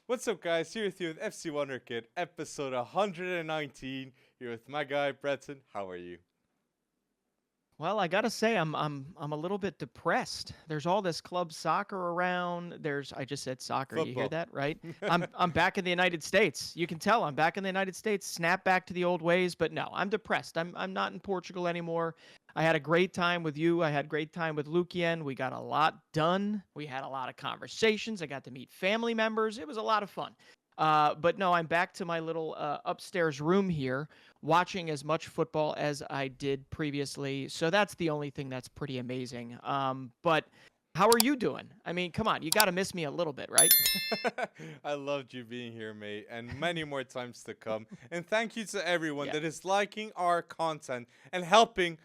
What's up, guys? Here with you with FC Wonderkid, episode 119. Here with my guy Breton. How are you? Well, I gotta say, I'm a little bit depressed. There's all this club soccer around. I just said soccer. You hear Football. that, right? I'm back in the United States. You can tell I'm back in the United States. Snap back to the old ways, but no, I'm depressed. I'm not in Portugal anymore. I had a great time with you. I had great time with Lucian. We got a lot done. We had a lot of conversations. I got to meet family members. It was a lot of fun. But no, I'm back to my little upstairs room here watching as much football as I did previously. So that's the only thing that's pretty amazing. But how are you doing? I mean, come on, you got to miss me a little bit, right? I loved you being here, mate, and many more times to come. And thank you to everyone Yeah. that is liking our content and helping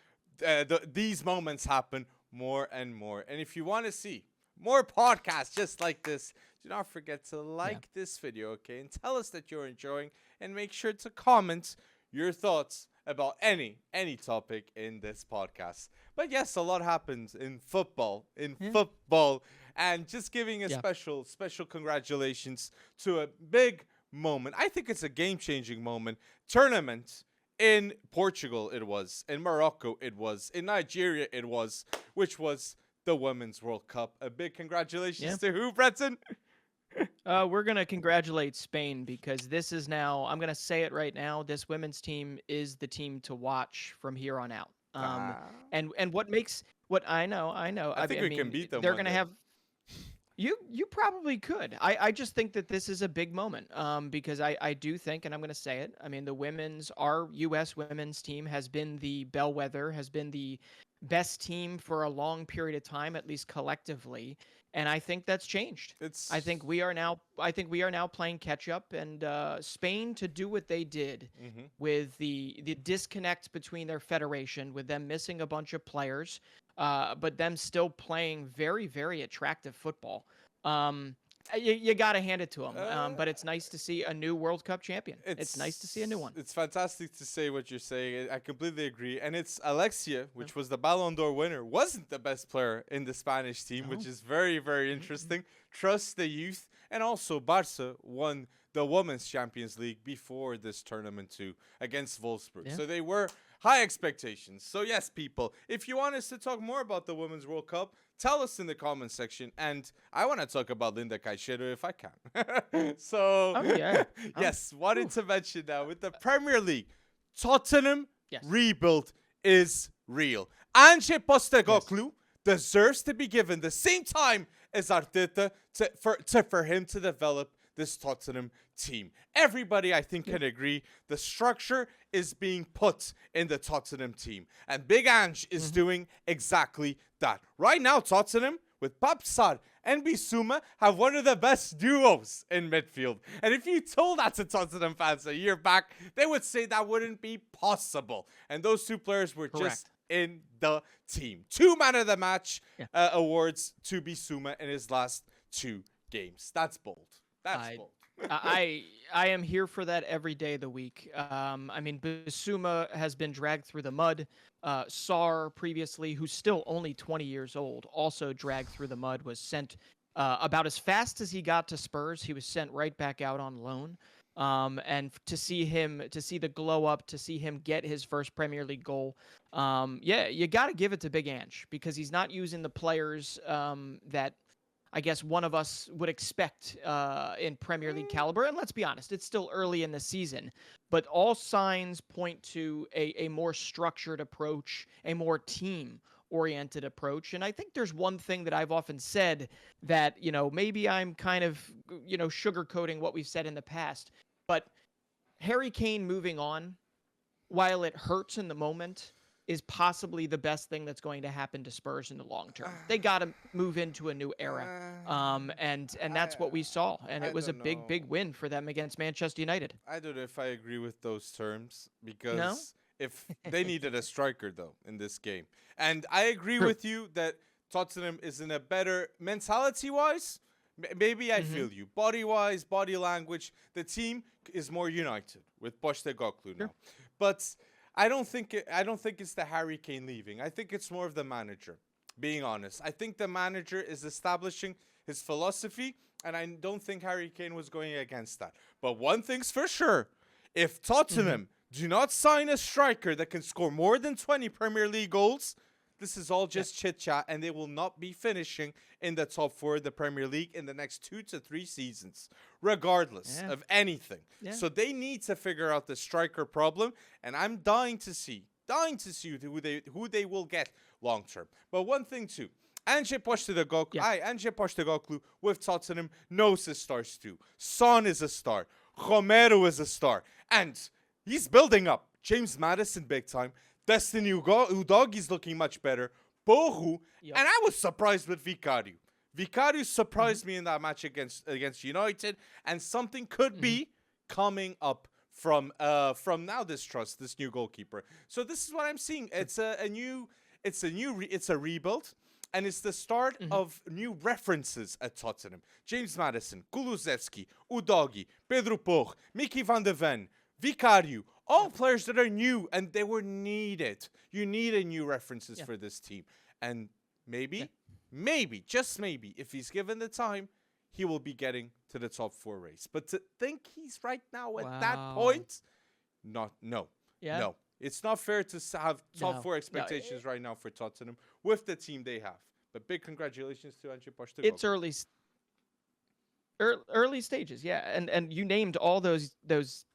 these moments happen more and more. And if you want to see more podcasts just like this, do not forget to Yeah. like this video, okay? And tell us that you're enjoying, and make sure to comment your thoughts about any topic in this podcast. But yes, a lot happens in football, Yeah. and just giving a Yeah. special congratulations to a big moment. I think it's a game-changing moment. Tournament in Portugal it was, in Morocco it was, in Nigeria it was, which was the Women's World Cup. A big Yeah. congratulations to who, Breton? We're going to congratulate Spain because this is now, I'm going to say it right now, this women's team is the team to watch from here on out. Ah, And what makes what I know. I think I we can mean, beat them they're one going to day. have you probably could. I just think that this is a big moment. Because I do think, and I'm going to say it. I mean, our U.S. women's team has been the bellwether, has been the best team for a long period of time, at least collectively. And I think that's changed. I It's think we are now. I think we are now playing catch up, and Spain to do what they did mhm. with the disconnect between their federation, with them missing a bunch of players, but them still playing very attractive football. Um, you got to hand it to them. Uh, But it's nice to see a new World Cup champion. It's nice to see a new it's one. it's fantastic to say what you're saying. I completely agree. And it's Alexia, Yeah. which was the Ballon d'Or winner, wasn't the best player in the Spanish team, which No. is very interesting. Trust the youth, and also Barca won the Women's Champions League before this tournament too against Wolfsburg. Yeah. So they were high expectations. So yes, people, if you want us to talk more about the Women's World Cup, tell us in the comment section, and I want to talk about Linda Caicedo if I can. So, Oh yeah. Oh. yes, wanted Whew. to mention now with the Premier League, Tottenham Yes. rebuild is real. Ange Yes. Postecoglou deserves to be given the same time as Arteta for him to develop this Tottenham team. Everybody, I think, Yeah. can agree the structure is being put in the Tottenham team. And Big Ange is Mhm. doing exactly that. Right now, Tottenham, with Papsar and Bissouma, have one of the best duos in midfield. And if you told that to Tottenham fans a year back, they would say that wouldn't be possible. And those two players were just Correct. in the team. Two man of the match Yeah. awards to Bissouma in his last two games. That's bold. That's I bold. I am here for that every day of the week. I mean, Basuma has been dragged through the mud. Sar previously, who's still only 20 years old, also dragged through the mud. Was sent about as fast as he got to Spurs. He was sent right back out on loan. To see him, to see the glow up, to see him get his first Premier League goal. Yeah, you got to give it to Big Ange because he's not using the players that I guess one of us would expect in Premier League caliber. And let's be honest, it's still early in the season, but all signs point to a more structured approach, a more team oriented approach. And I think there's one thing that I've often said that, maybe I'm kind of, sugarcoating what we've said in the past, but Harry Kane moving on, while it hurts in the moment, is possibly the best thing that's going to happen to Spurs in the long term. They got to move into a new era, and that's what we saw, and I it was a don't know. big win for them against Manchester United. I don't know if I agree with those terms No, because if they needed a striker though in this game, and I agree true. with you that Tottenham is in a better mentality wise. Maybe I Mm-hmm. feel you. Body wise, body language, the team is more united with Postecoglou Sure. now. But I don't think it's the Harry Kane leaving. I think it's more of the manager. being honest. I think the manager is establishing his philosophy, and I don't think Harry Kane was going against that. But one thing's for sure. If Tottenham do not sign a striker that can score more than 20 Premier League goals, this is all just chit-chat, and they will not be finishing in the top 4 of the Premier League in the next 2 to 3 seasons, regardless of anything. So they need to figure out the striker problem, and I'm dying to see who they will get long term. But one thing too, Ange Postecoglou with Tottenham knows his stars too. Son is a star. Romero is a star. And he's building up. James Maddison big time. Destiny Udogi's looking much better. Bohu. And I was surprised with Vicario. Vicario surprised me in that match against United. And something could be coming up from now this new goalkeeper. So this is what I'm seeing. It's a rebuild, and it's the start of new references at Tottenham. James Maddison, Kulusevski, Udogi, Pedro Porro, Mickey van de Ven, Vicario, all players that are new, and they were needed. You needed new references for this team. And maybe, just maybe, if he's given the time, he will be getting to the top 4 race. But to think he's right now at that point, no. It's not fair to have top 4 expectations right now for Tottenham with the team they have. But big congratulations to Ange Postecoglou. It's early stages, and you named all those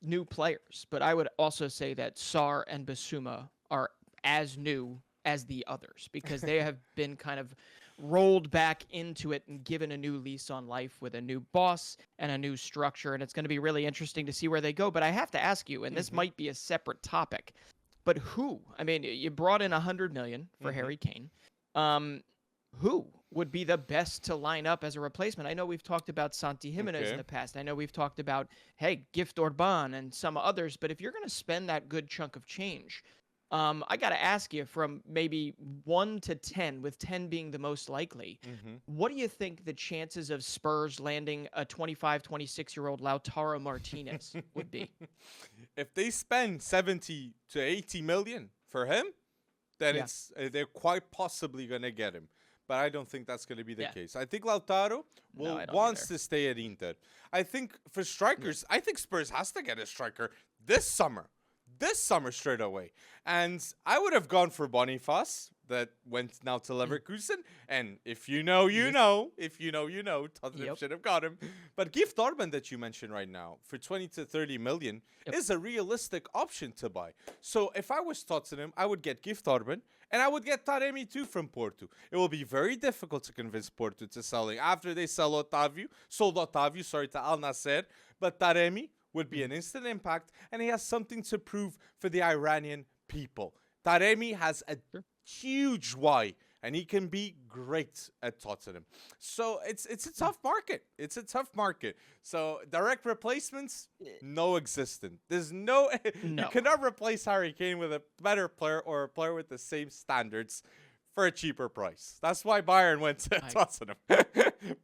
new players, but I would also say that Sarr and Bissouma are as new as the others because they have been kind of rolled back into it and given a new lease on life with a new boss and a new structure, and it's going to be really interesting to see where they go. But I have to ask you, and this might be a separate topic, but who? I mean, you brought in $100 million for Harry Kane. Who would be the best to line up as a replacement? I know we've talked about Santi Jimenez in the past. I know we've talked about, Gift Orban and some others. But if you're going to spend that good chunk of change, I got to ask you from maybe 1 to 10, with 10 being the most likely, what do you think the chances of Spurs landing a 25, 26-year-old Lautaro Martinez would be? If they spend 70 to 80 million for him, then they're quite possibly going to get him. But I don't think that's going to be the case. I think Lautaro wants to stay at Inter. I think for strikers, I think Spurs has to get a striker this summer straight away. And I would have gone for Boniface, that went now to Leverkusen. And if you know, you know. If you know, you know. Tottenham should have got him. But Gift Orban that you mentioned right now for 20 to 30 million is a realistic option to buy. So if I was Tottenham, I would get Gift Orban. And I would get Taremi too from Porto. It will be very difficult to convince Porto to selling after they sold Otavio to Al Nassr. But Taremi would be an instant impact, and he has something to prove for the Iranian people. Taremi has a huge why, and he can be great at Tottenham. So it's a tough market. It's a tough market. So direct replacements, no existent. There's no. You cannot replace Harry Kane with a better player or a player with the same standards for a cheaper price. That's why Bayern went to Tottenham.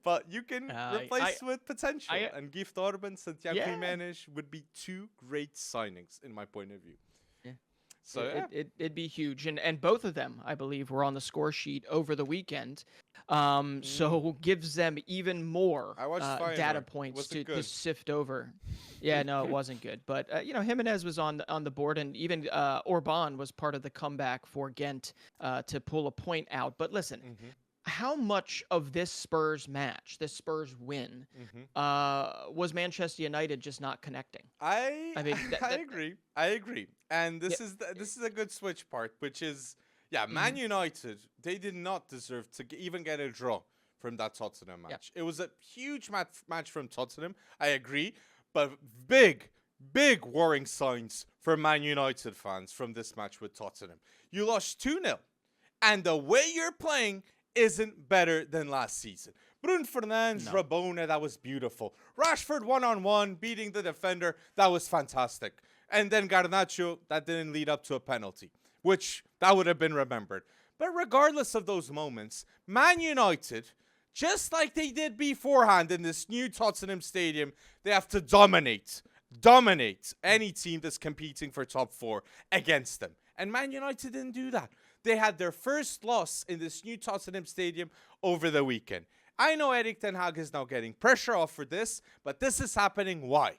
But you can replace with potential. And Gift Orban, Santiago Jimenez would be 2 great signings in my point of view. So it'd be huge, and both of them, I believe, were on the score sheet over the weekend. So gives them even more data points to sift over. Yeah, no, it wasn't good. But Jimenez was on the board, and even Orban was part of the comeback for Ghent to pull a point out. But listen. How much of this Spurs match, this Spurs win, was Manchester United just not connecting? I agree. And this is a good switch part, which is, Man United, they did not deserve to even get a draw from that Tottenham match. It was a huge match from Tottenham, I agree, but big warning signs for Man United fans from this match with Tottenham. You lost 2-0, and the way you're playing isn't better than last season. Bruno Fernandes, Rabona, that was beautiful. Rashford one-on-one, beating the defender, that was fantastic. And then Garnacho, that didn't lead up to a penalty, which that would have been remembered. But regardless of those moments, Man United, just like they did beforehand in this new Tottenham Stadium, they have to dominate any team that's competing for top 4 against them. And Man United didn't do that. They had their first loss in this new Tottenham stadium over the weekend. I know Erik ten Hag is now getting pressure off for this, but this is happening. Why?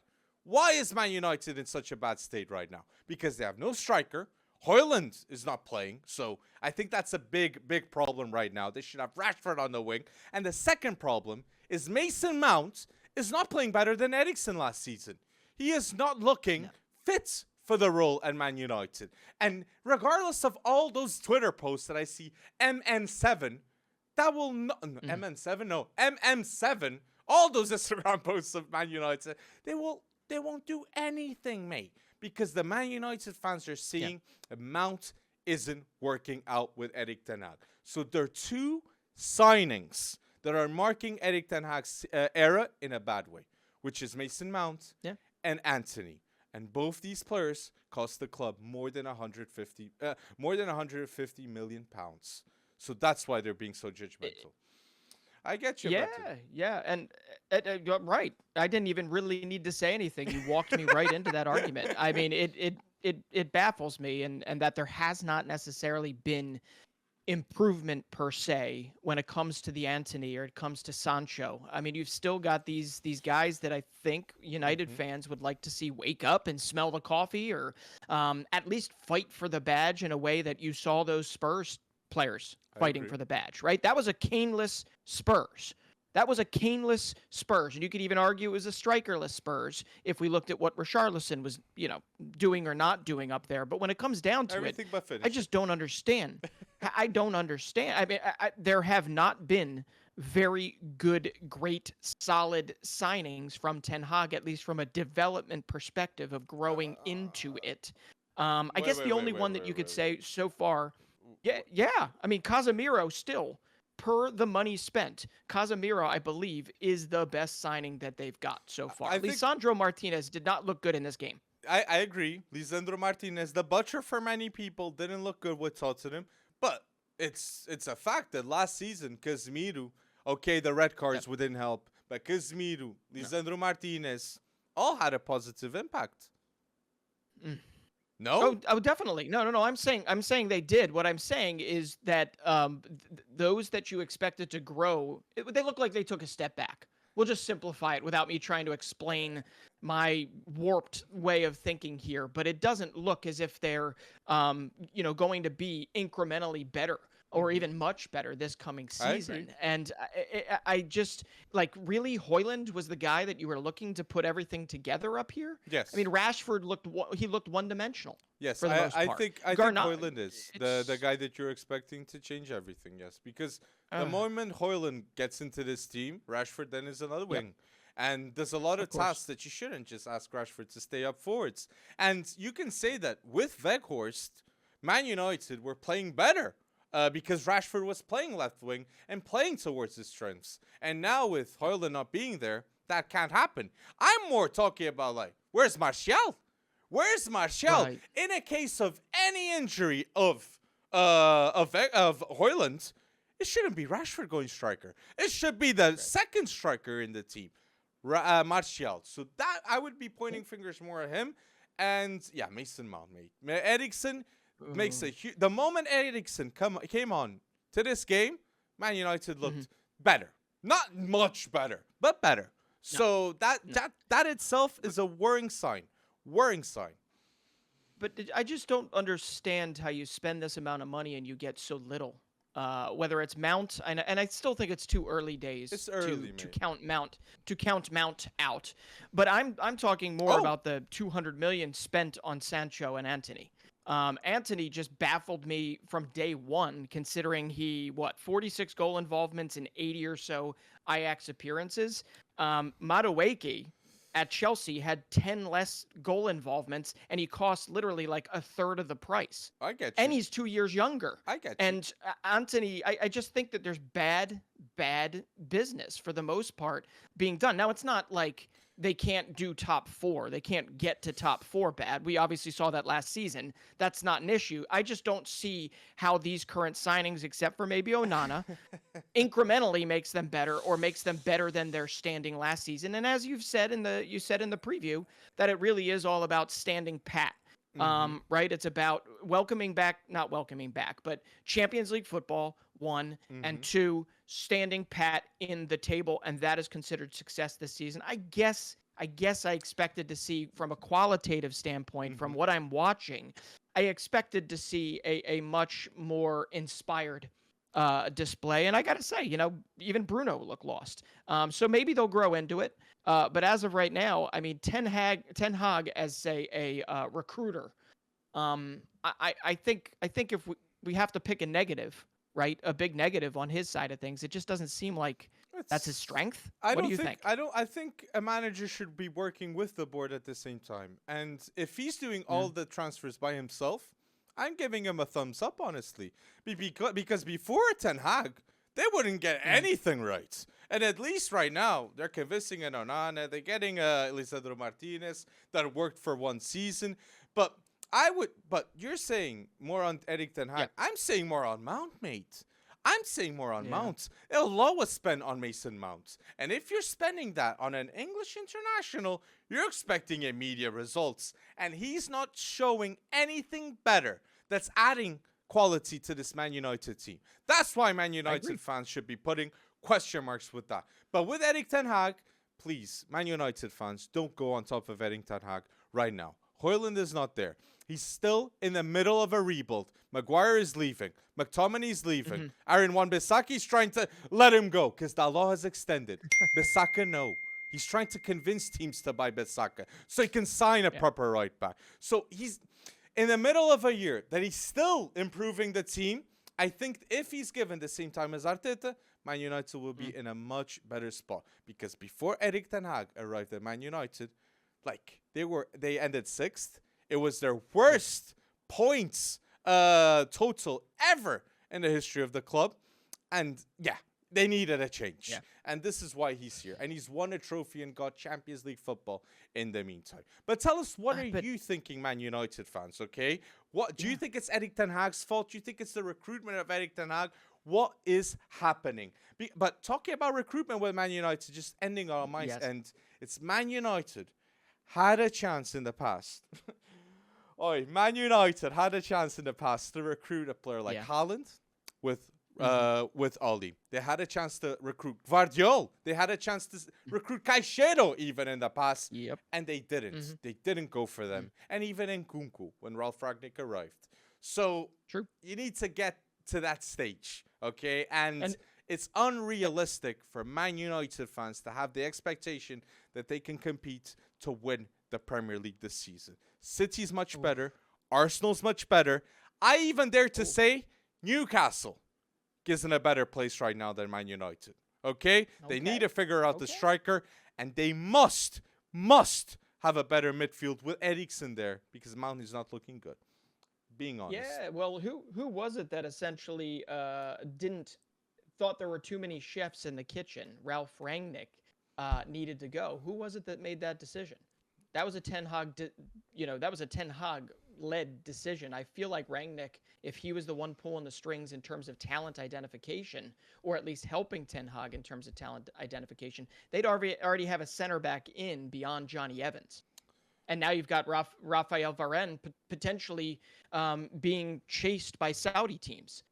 Why is Man United in such a bad state right now? Because they have no striker. Højlund is not playing, so I think that's a big problem right now. They should have Rashford on the wing. And the second problem is Mason Mount is not playing better than Eriksen last season. He is not looking fit for the role at Man United. And regardless of all those Twitter posts that I see, MN7, that will not... MN7? No, MM7. All those Instagram posts of Man United, they won't do anything, mate. Because the Man United fans are seeing Mount isn't working out with Erik ten Hag. So there are two signings that are marking Erik ten Hag's era in a bad way, which is Mason Mount and Anthony. And both these players cost the club more than 150 million pounds. So that's why they're being so judgmental. I get you. Yeah, and you're right. I didn't even really need to say anything. You walked me right into that argument. I mean, it baffles me, and that there has not necessarily been improvement per se when it comes to the Antony or it comes to Sancho. I mean, you've still got these guys that I think United fans would like to see wake up and smell the coffee, or at least fight for the badge in a way that you saw those Spurs players fighting for the badge, right? That was a Kane-less Spurs. That was a Kane-less Spurs. And you could even argue it was a strikerless Spurs if we looked at what Richarlison was, doing or not doing up there. But when it comes down to everything but finish. I just don't understand. I don't understand. I mean, there have not been very good, great, solid signings from Ten Hag, at least from a development perspective of growing into it. I guess the only one that you could say so far... Yeah. I mean, Casemiro still, per the money spent, Casemiro, I believe, is the best signing that they've got so far. Lisandro Martinez did not look good in this game. I agree. Lisandro Martinez, the butcher for many people, didn't look good with Tottenham. But it's a fact that last season, Casemiro, okay, the red cards wouldn't help, but Casemiro, Lisandro Martinez, all had a positive impact. No? Oh, definitely. No. I'm saying they did. What I'm saying is that those that you expected to grow, they look like they took a step back. We'll just simplify it without me trying to explain my warped way of thinking here. But it doesn't look as if they're, going to be incrementally better or even much better this coming season. And I just, really, Højlund was the guy that you were looking to put everything together up here? Yes. I mean, Rashford looked one-dimensional. Yes, for the most part. I think Højlund is the guy that you're expecting to change everything, yes. Because the moment Højlund gets into this team, Rashford then is another wing. And there's a lot of tasks that you shouldn't just ask Rashford to stay up forwards. And you can say that with Weghorst, Man United were playing better. Because Rashford was playing left wing and playing towards his strengths. And now with Højlund not being there, that can't happen. I'm more talking about, where's Martial? Where's Martial? Right. In a case of any injury of Højlund, it shouldn't be Rashford going striker. It should be the second striker in the team, Martial. So that I would be pointing fingers more at him. And, Mason Mount, mate. Eriksen... makes a huge... The moment Eriksen came on to this game, Man United looked better. Not much better, but better. So that itself is a worrying sign. But I just don't understand how you spend this amount of money and you get so little. Whether it's Mount, and I still think it's too early days to count Mount out. But I'm talking more about the 200 million spent on Sancho and Anthony. Anthony just baffled me from day one, considering 46 goal involvements in 80 or so Ajax appearances. Madueke at Chelsea had 10 less goal involvements, and he cost literally a third of the price. I get you. And he's 2 years younger. I get you. And Anthony, I just think that there's bad business for the most part being done. Now, it's not like they can't do top four. They can't get to top four bad. We obviously saw that last season. That's not an issue. I just don't see how these current signings, except for maybe Onana, incrementally makes them better or makes them better than their standing last season. And as you said in the preview, that it really is all about standing pat. Mm-hmm. Right? It's about not welcoming back, but Champions League football, one, and Mm-hmm. two, standing pat in the table, and that is considered success this season. I guess I expected to see, from a qualitative standpoint, Mm-hmm. from what I'm watching, I expected to see a much more inspired display. And I got to say, even Bruno looked lost. So maybe they'll grow into it. But as of right now, I mean, Ten Hag as, say, a recruiter, I think if we have to pick a negative, right, a big negative on his side of things, it just doesn't seem like that's his It's. strength. I What do don't you think. think? I don't. I think a manager should be working with the board at the same time. And if he's doing all Mm, the transfers by himself, I'm giving him a thumbs up, honestly. Because before Ten Hag, they wouldn't get mm, anything right. And at least right now, they're convincing an Onana. They're getting Lisandro Martinez that worked for one season. But But you're saying more on Eric Ten yeah, Hag. I'm saying more on Mount, mate. I'm saying more on yeah, Mount. It'll always spend on Mason Mount. And if you're spending that on an English international, you're expecting immediate results. And he's not showing anything better that's adding quality to this Man United team. That's why Man I agree. United fans should be putting question marks with that. But with Eric Ten Hag, please, Man United fans, don't go on top of Eric Ten Hag right now. Hoyland is not there. He's still in the middle of a rebuild. Maguire is leaving. McTominay's leaving. Hmm. Aaron Wan-Bissaki's trying to let him go because the law has extended. Bissaka, no. He's trying to convince teams to buy Bissaka so he can sign a Yeah. proper right back. So he's in the middle of a year that he's still improving the team. I think if he's given the same time as Arteta, Man United will be Mm, in a much better spot. Because before Eric Ten Hag arrived at Man United, like they ended sixth. It was their worst points total ever in the history of the club. And yeah, they needed a change. yeah. And this is why he's here. And he's won a trophy and got Champions League football in the meantime. But tell us, what are But you thinking, Man United fans, okay? What do you yeah. think it's Eric Ten Hag's fault? Do you think it's the recruitment of Eric Ten Hag? What is happening? But talking about recruitment with Man United, just ending our minds, Yes. and it's Man United had a chance in the past. Oi, Man United had a chance in the past to recruit a player like Yeah. Haaland with Hmm. with Oli. They had a chance to recruit Guardiol. They had a chance to recruit Caicedo even in the past, Yep. and they didn't. Hmm. They didn't go for them. And even in Kunku when Ralph Ragnick arrived. So True. you need to get to that stage, okay? And And it's unrealistic for Man United fans to have the expectation that they can compete to win the Premier League this season. City's much oof, better. Arsenal's much better. I even dare to oof. say Newcastle is in a better place right now than Man United. Okay? They need Okay. to figure out the Okay. striker, and they must have a better midfield with Eriksen there because Mount is not looking good. Being honest. Yeah. Well, who was it that essentially didn't thought there were too many chefs in the kitchen? Ralph Rangnick needed to go. Who was it that made that decision? That was a Ten Hag led decision. I feel like Rangnick, if he was the one pulling the strings in terms of talent identification, or at least helping Ten Hag in terms of talent identification, they'd already have a center back in beyond Johnny Evans. And now you've got Rafael Varane potentially being chased by Saudi teams.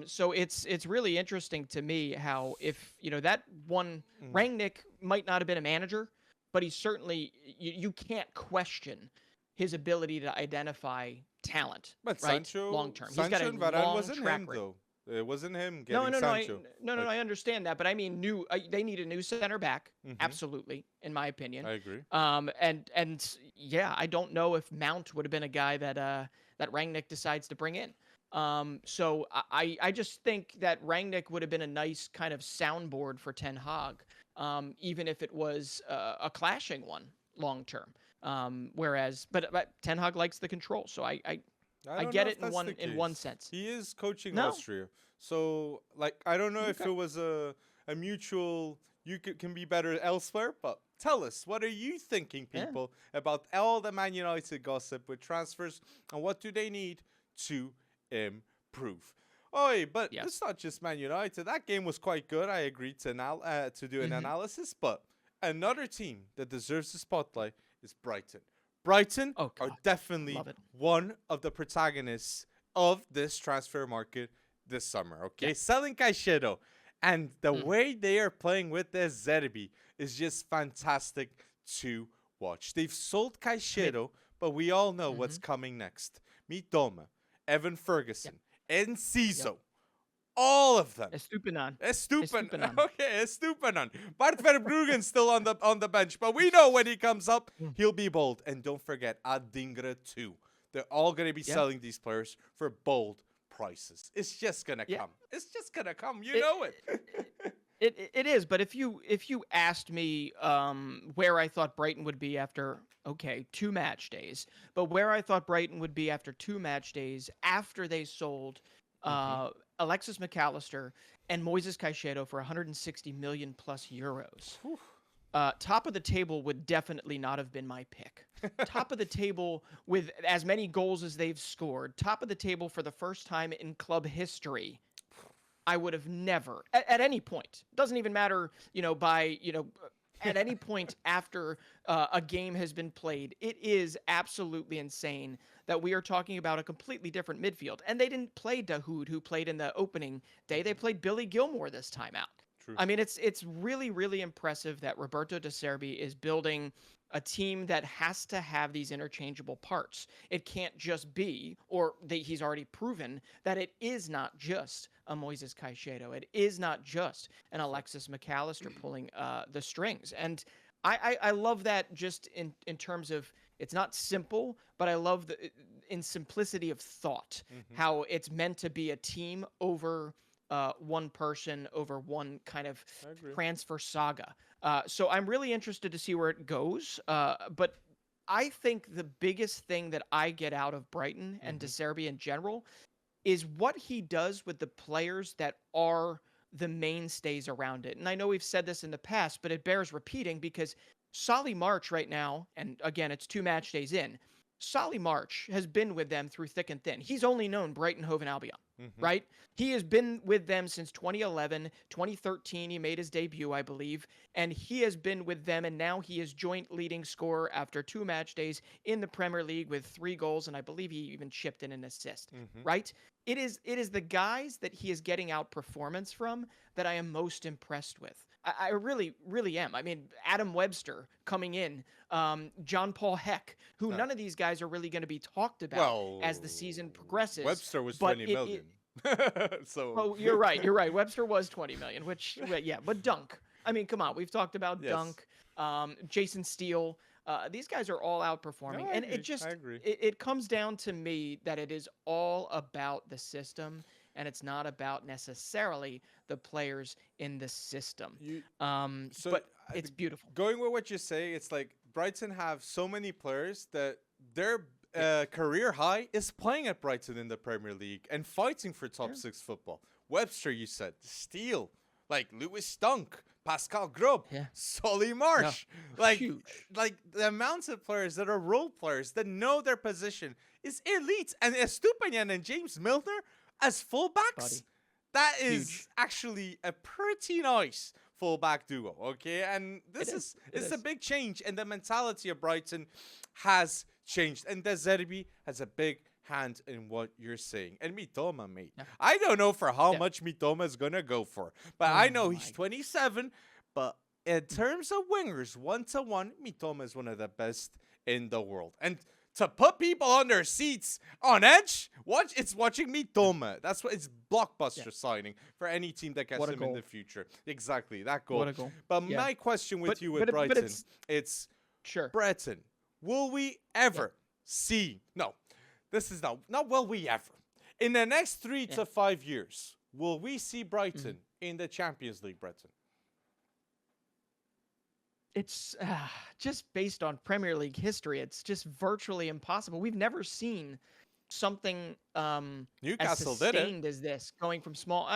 So it's really interesting to me how, if that one, Mm. Rangnick might not have been a manager, but he's certainly, you can't question his ability to identify talent, But right? Long term, he's got Sancho a and Varane long wasn't track him record. though. It wasn't him No, getting no, no, Sancho. no, Like, I understand that, but I mean, they need a new center back, mhm, absolutely, in my opinion. I agree. And yeah, I don't know if Mount would have been a guy that Rangnick decides to bring in. So I just think that Rangnick would have been a nice kind of soundboard for Ten Hag, even if it was a clashing one long term. But Ten Hag likes the control, so I I don't get know it if that's the in one case. sense. He is coaching No, Austria, so like I don't know if okay. it was a mutual. Can be better elsewhere, but tell us, what are you thinking, Yeah. people, about all the Man United gossip with transfers, and what do they need to improve? Oi, but Yeah. it's not just Man United. That game was quite good. I agreed to do an Hmm. analysis, but another team that deserves the spotlight is Brighton. Brighton Oh are God, definitely love it. one of the protagonists of this transfer market this summer. Yeah. Okay, selling Caicedo, and the Mm, way they are playing with their Zerbi is just fantastic to watch. They've sold I mean, Caicedo, but we all know what's hmm coming next. Mitoma, Evan yep, Ferguson, yep. Enciso, all of them. Estupinan, Estúpido. Estupinan. Okay, estúpido. Bart Verbruggen's still on the bench, but we know when he comes up, Mm, he'll be bold. And don't forget, Adingra too. They're all gonna be yeah, selling these players for bold prices. It's just gonna yeah. come. It's just gonna come. You It, know it. it is, but if you asked me where I thought Brighton would be after, okay, 2 match days, but where I thought Brighton would be after 2 match days after they sold hmm uh, Alexis McAllister and Moises Caicedo for 160 million plus euros, top of the table would definitely not have been my pick. Top of the table with as many goals as they've scored. Top of the table for the first time in club history. I would have never, at any point, doesn't even matter, at any point after a game has been played, it is absolutely insane that we are talking about a completely different midfield. And they didn't play Dahoud, who played in the opening day. They played Billy Gilmore this time out. True. I mean, it's really, really impressive that Roberto De Serbi is building a team that has to have these interchangeable parts. It can't just be, or he's already proven that it is not just a Moises Caicedo. It is not just an Alexis McAllister pulling the strings. And I love that just in terms of it's not simple, but I love the in simplicity of thought hmm how it's meant to be a team over one person over one kind of I agree. transfer saga. So I'm really interested to see where it goes. But I think the biggest thing that I get out of Brighton and De hmm Serbi in general is what he does with the players that are the mainstays around it. And I know we've said this in the past, but it bears repeating because Solly March right now, and again, it's 2 match days in, Solly March has been with them through thick and thin. He's only known Brighton, Hove, and Albion, hmm right? He has been with them since 2011, 2013. He made his debut, I believe, and he has been with them, and now he is joint leading scorer after 2 match days in the Premier League with 3 goals, and I believe he even chipped in an assist, hmm right? It is the guys that he is getting out performance from that I am most impressed with. I really, really am. I mean, Adam Webster coming in, John Paul Heck, who No. none of these guys are really going to be talked about as the Well, season progresses. Webster was But 20 it, million. it So, oh, you're right. You're right. Webster was 20 million, which yeah, but Dunk. I mean, come on. We've talked about yes. Dunk, Jason Steele. These guys are all No, outperforming, I and it agree. I just agree. it comes down to me that it is all about the system, and it's not about necessarily the players in the system. You so But it's beautiful. going with what you say, it's like Brighton have so many players that their Yeah, career high is playing at Brighton in the Premier League and fighting for top yeah, six football. Webster, you said, Steele, like Lewis Dunk, Pascal Grob, yeah, Solly yeah. Marsh, like Huge. like the amounts of players that are role players that know their position is elite. And Estupinian and James Milner as fullbacks, Buddy. that Huge. is actually a pretty nice fullback duo. Okay, and It this is. is It it's a is. big change, and the mentality of Brighton has changed, and De Zerbi has a big hand in what you're saying. And Mitoma, mate, Yeah. I don't know for how Yeah. much Mitoma is gonna go for, but Oh I know he's my. 27. But in terms of wingers, 1-to-1, Mitoma is one of the best in the world. And to put people on their seats on edge, watching Mitoma. That's what it's Yeah. blockbuster signing for any team that gets What a him in goal. the future. Exactly, that What goal. a goal. But Yeah. my question with But you with but it, but Brighton, it's it's sure. Breton, will we Yeah. ever see? No, this is not will we ever. In the next three Yeah. to 5 years, will we see Mhm. Brighton in the Champions League, Breton? It's just based on Premier League history. It's just virtually impossible. We've never seen something as Newcastle did it. sustained as this, going from small.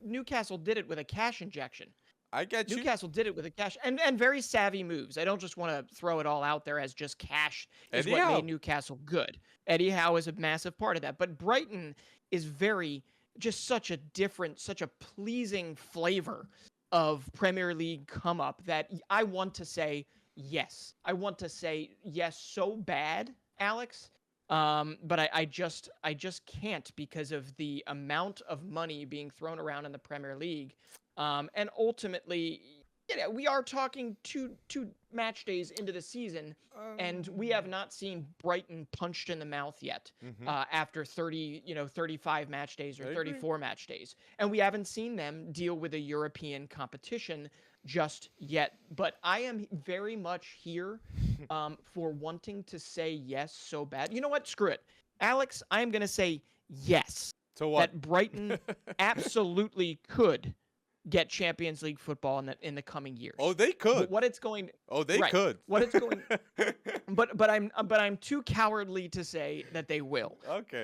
Newcastle did it with a cash injection. I get you. Newcastle did it with a cash and very savvy moves. I don't just want to throw it all out there as just cash is Eddie what made Howe. Newcastle good. Eddie Howe is a massive part of that. But Brighton is very just such a different, such a pleasing flavor of Premier League come up that I want to say yes. I want to say yes so bad, Alex. But I just can't because of the amount of money being thrown around in the Premier League. And ultimately, we are talking two match days into the season, and we have not seen Brighton punched in the mouth yet. Mm-hmm. After 35 match days or I agree. 34 match days, and we haven't seen them deal with a European competition just yet. But I am very much here for wanting to say yes so bad. You know what? Screw it. Alex, I'm going to say yes. So what? That Brighton absolutely could get Champions League football in the coming years. Oh, they could. But what it's going Oh, they right, could. What it's going but I'm too cowardly to say that they will. Okay.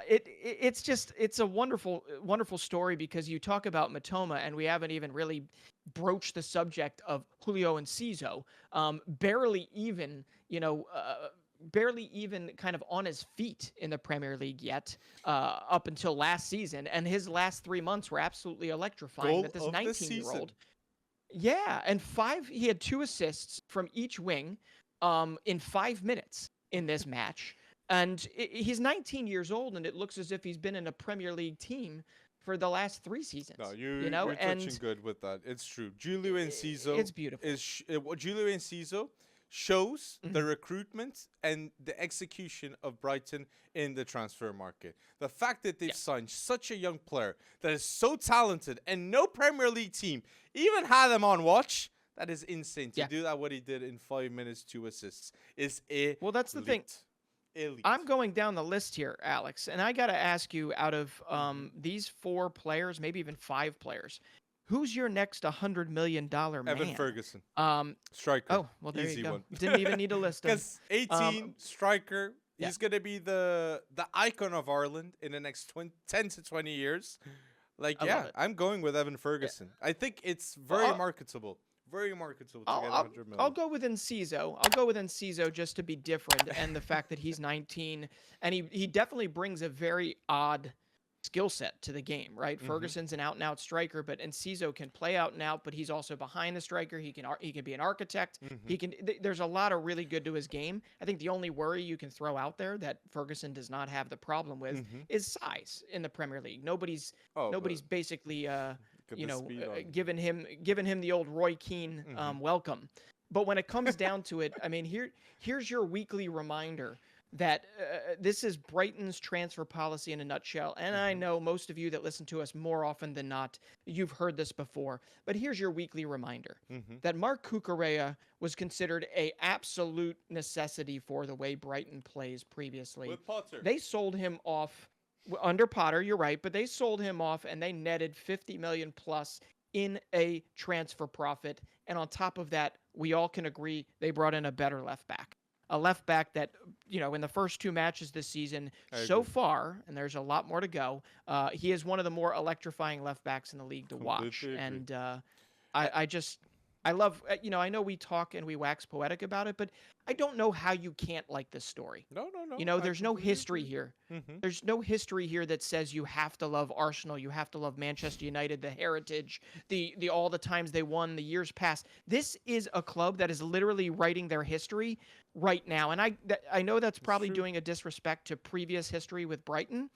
It's a wonderful story because you talk about Matoma and we haven't even really broached the subject of Julio and Ciso. Barely even kind of on his feet in the Premier League yet, up until last season, and his last 3 months were absolutely electrifying. Goal That this of the 19-year-old, season. yeah, and he had 2 assists from each wing, in 5 minutes in this match, and he's 19 years old, and it looks as if he's been in a Premier League team for the last 3 seasons. No, you know, you're and touching good with that. It's true. Julio Enciso it's beautiful. Julio Enciso shows the Mhm. recruitment and the execution of Brighton in the transfer market. The fact that they've Yeah. signed such a young player that is so talented and no Premier League team even had him on watch. That is insane. To Yeah. do that, what he did in 5 minutes, 2 assists, is elite. Well, that's the thing. Elite. I'm going down the list here, Alex, and I got to ask you, out of these 4 players, maybe even 5 players, who's your next $100 million man? Evan Ferguson, Um, striker. oh, well, there Easy you go. one. Didn't even need to list him. Because 18, striker, yeah. he's going to be the icon of Ireland in the next 10 to 20 years. Like, I love it. I'm going with Evan Ferguson. Yeah. I think it's very marketable. Very marketable to get 100 million. I'll go with Enciso just to be different, and the fact that he's 19, and he definitely brings a very odd skill set to the game, right? Mm-hmm. Ferguson's an out-and-out striker, but Enciso can play out and out, but he's also behind the striker. He can be an architect. Mm-hmm. There's a lot of really good to his game. I think the only worry you can throw out there that Ferguson does not have the problem with is size in the Premier League. Nobody's basically giving him the old Roy Keane welcome. But when it comes down to it, I mean, here's your weekly reminder that this is Brighton's transfer policy in a nutshell. And I know most of you that listen to us more often than not, you've heard this before. But here's your weekly reminder that Mark Cucurella was considered a absolute necessity for the way Brighton plays previously. With Potter. They sold him off under Potter, you're right, but they sold him off and they netted 50 million plus in a transfer profit. And on top of that, we all can agree they brought in a better left back. A left back that, in the first 2 matches this season so far, and there's a lot more to go, he is one of the more electrifying left backs in the league to watch. And I love, I know we talk and we wax poetic about it, but I don't know how you can't like this story. No. There's no history here. There's no history here that says you have to love Arsenal, you have to love Manchester United, the heritage, the all the times they won, the years past. This is a club that is literally writing their history right now. And I know that's probably doing a disrespect to previous history with Brighton,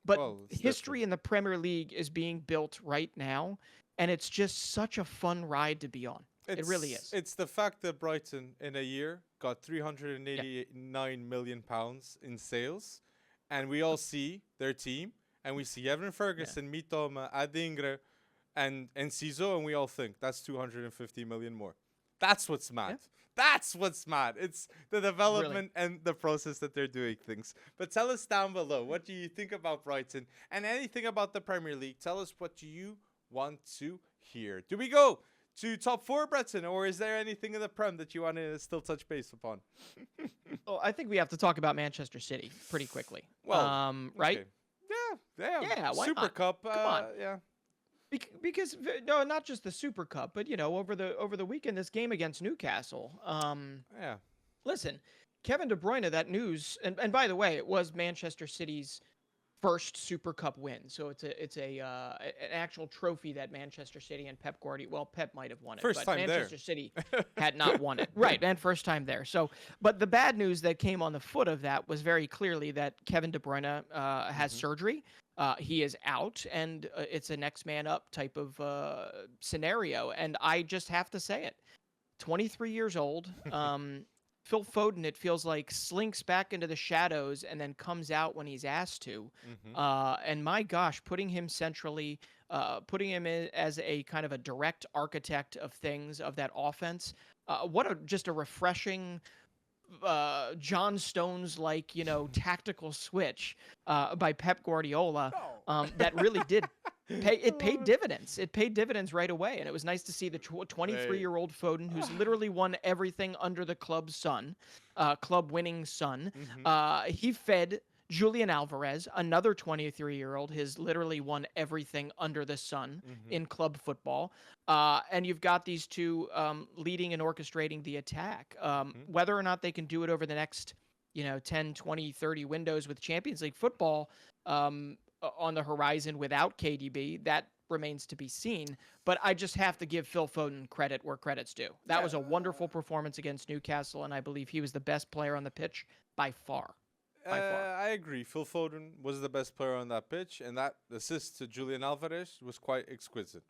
but history in the Premier League is being built right now, and it's just such a fun ride to be on. It really is. It's the fact that Brighton in a year got 389 million pounds in sales, and we all see their team, and we see Evan Ferguson, Mitoma, Adingre, and Enciso, and we all think that's 250 million more. That's what's mad. Yeah. That's what's mad. It's the development and the process that they're doing things. But tell us down below, what do you think about Brighton and anything about the Premier League? Tell us what you want to hear. Do we go to top 4, Breton, or is there anything in the Prem that you want to still touch base upon? Well, I think we have to talk about Manchester City pretty quickly. Well, right? Okay. Yeah. Why Super not? Cup. Come on. Yeah. Because no, not just the Super Cup, but over the weekend, this game against Newcastle. Yeah. Listen, Kevin De Bruyne. That news, and by the way, it was Manchester City's first Super Cup win. So it's an actual trophy that Manchester City and Pep Guardiola. Well, Pep might have won it, First but time there. Manchester City had not won it. Right, and first time there. So, but the bad news that came on the foot of that was very clearly that Kevin De Bruyne has surgery. He is out, and it's a next man up type of scenario. And I just have to say it. 23 years old. Phil Foden, it feels like, slinks back into the shadows and then comes out when he's asked to. And my gosh, putting him centrally, putting him in as a kind of a direct architect of things, of that offense, just a refreshing John Stones like, tactical switch by Pep Guardiola that really did paid dividends. It paid dividends right away, and it was nice to see the 23-year-old Foden, who's literally won everything under the club's sun, club-winning sun. He fed Julian Alvarez, another 23-year-old, has literally won everything under the sun in club football. And you've got these two leading and orchestrating the attack. Whether or not they can do it over the next, 10, 20, 30 windows with Champions League football on the horizon without KDB, that remains to be seen. But I just have to give Phil Foden credit where credit's due. That was a wonderful performance against Newcastle, and I believe he was the best player on the pitch by far. I agree. Phil Foden was the best player on that pitch, and that assist to Julian Alvarez was quite exquisite.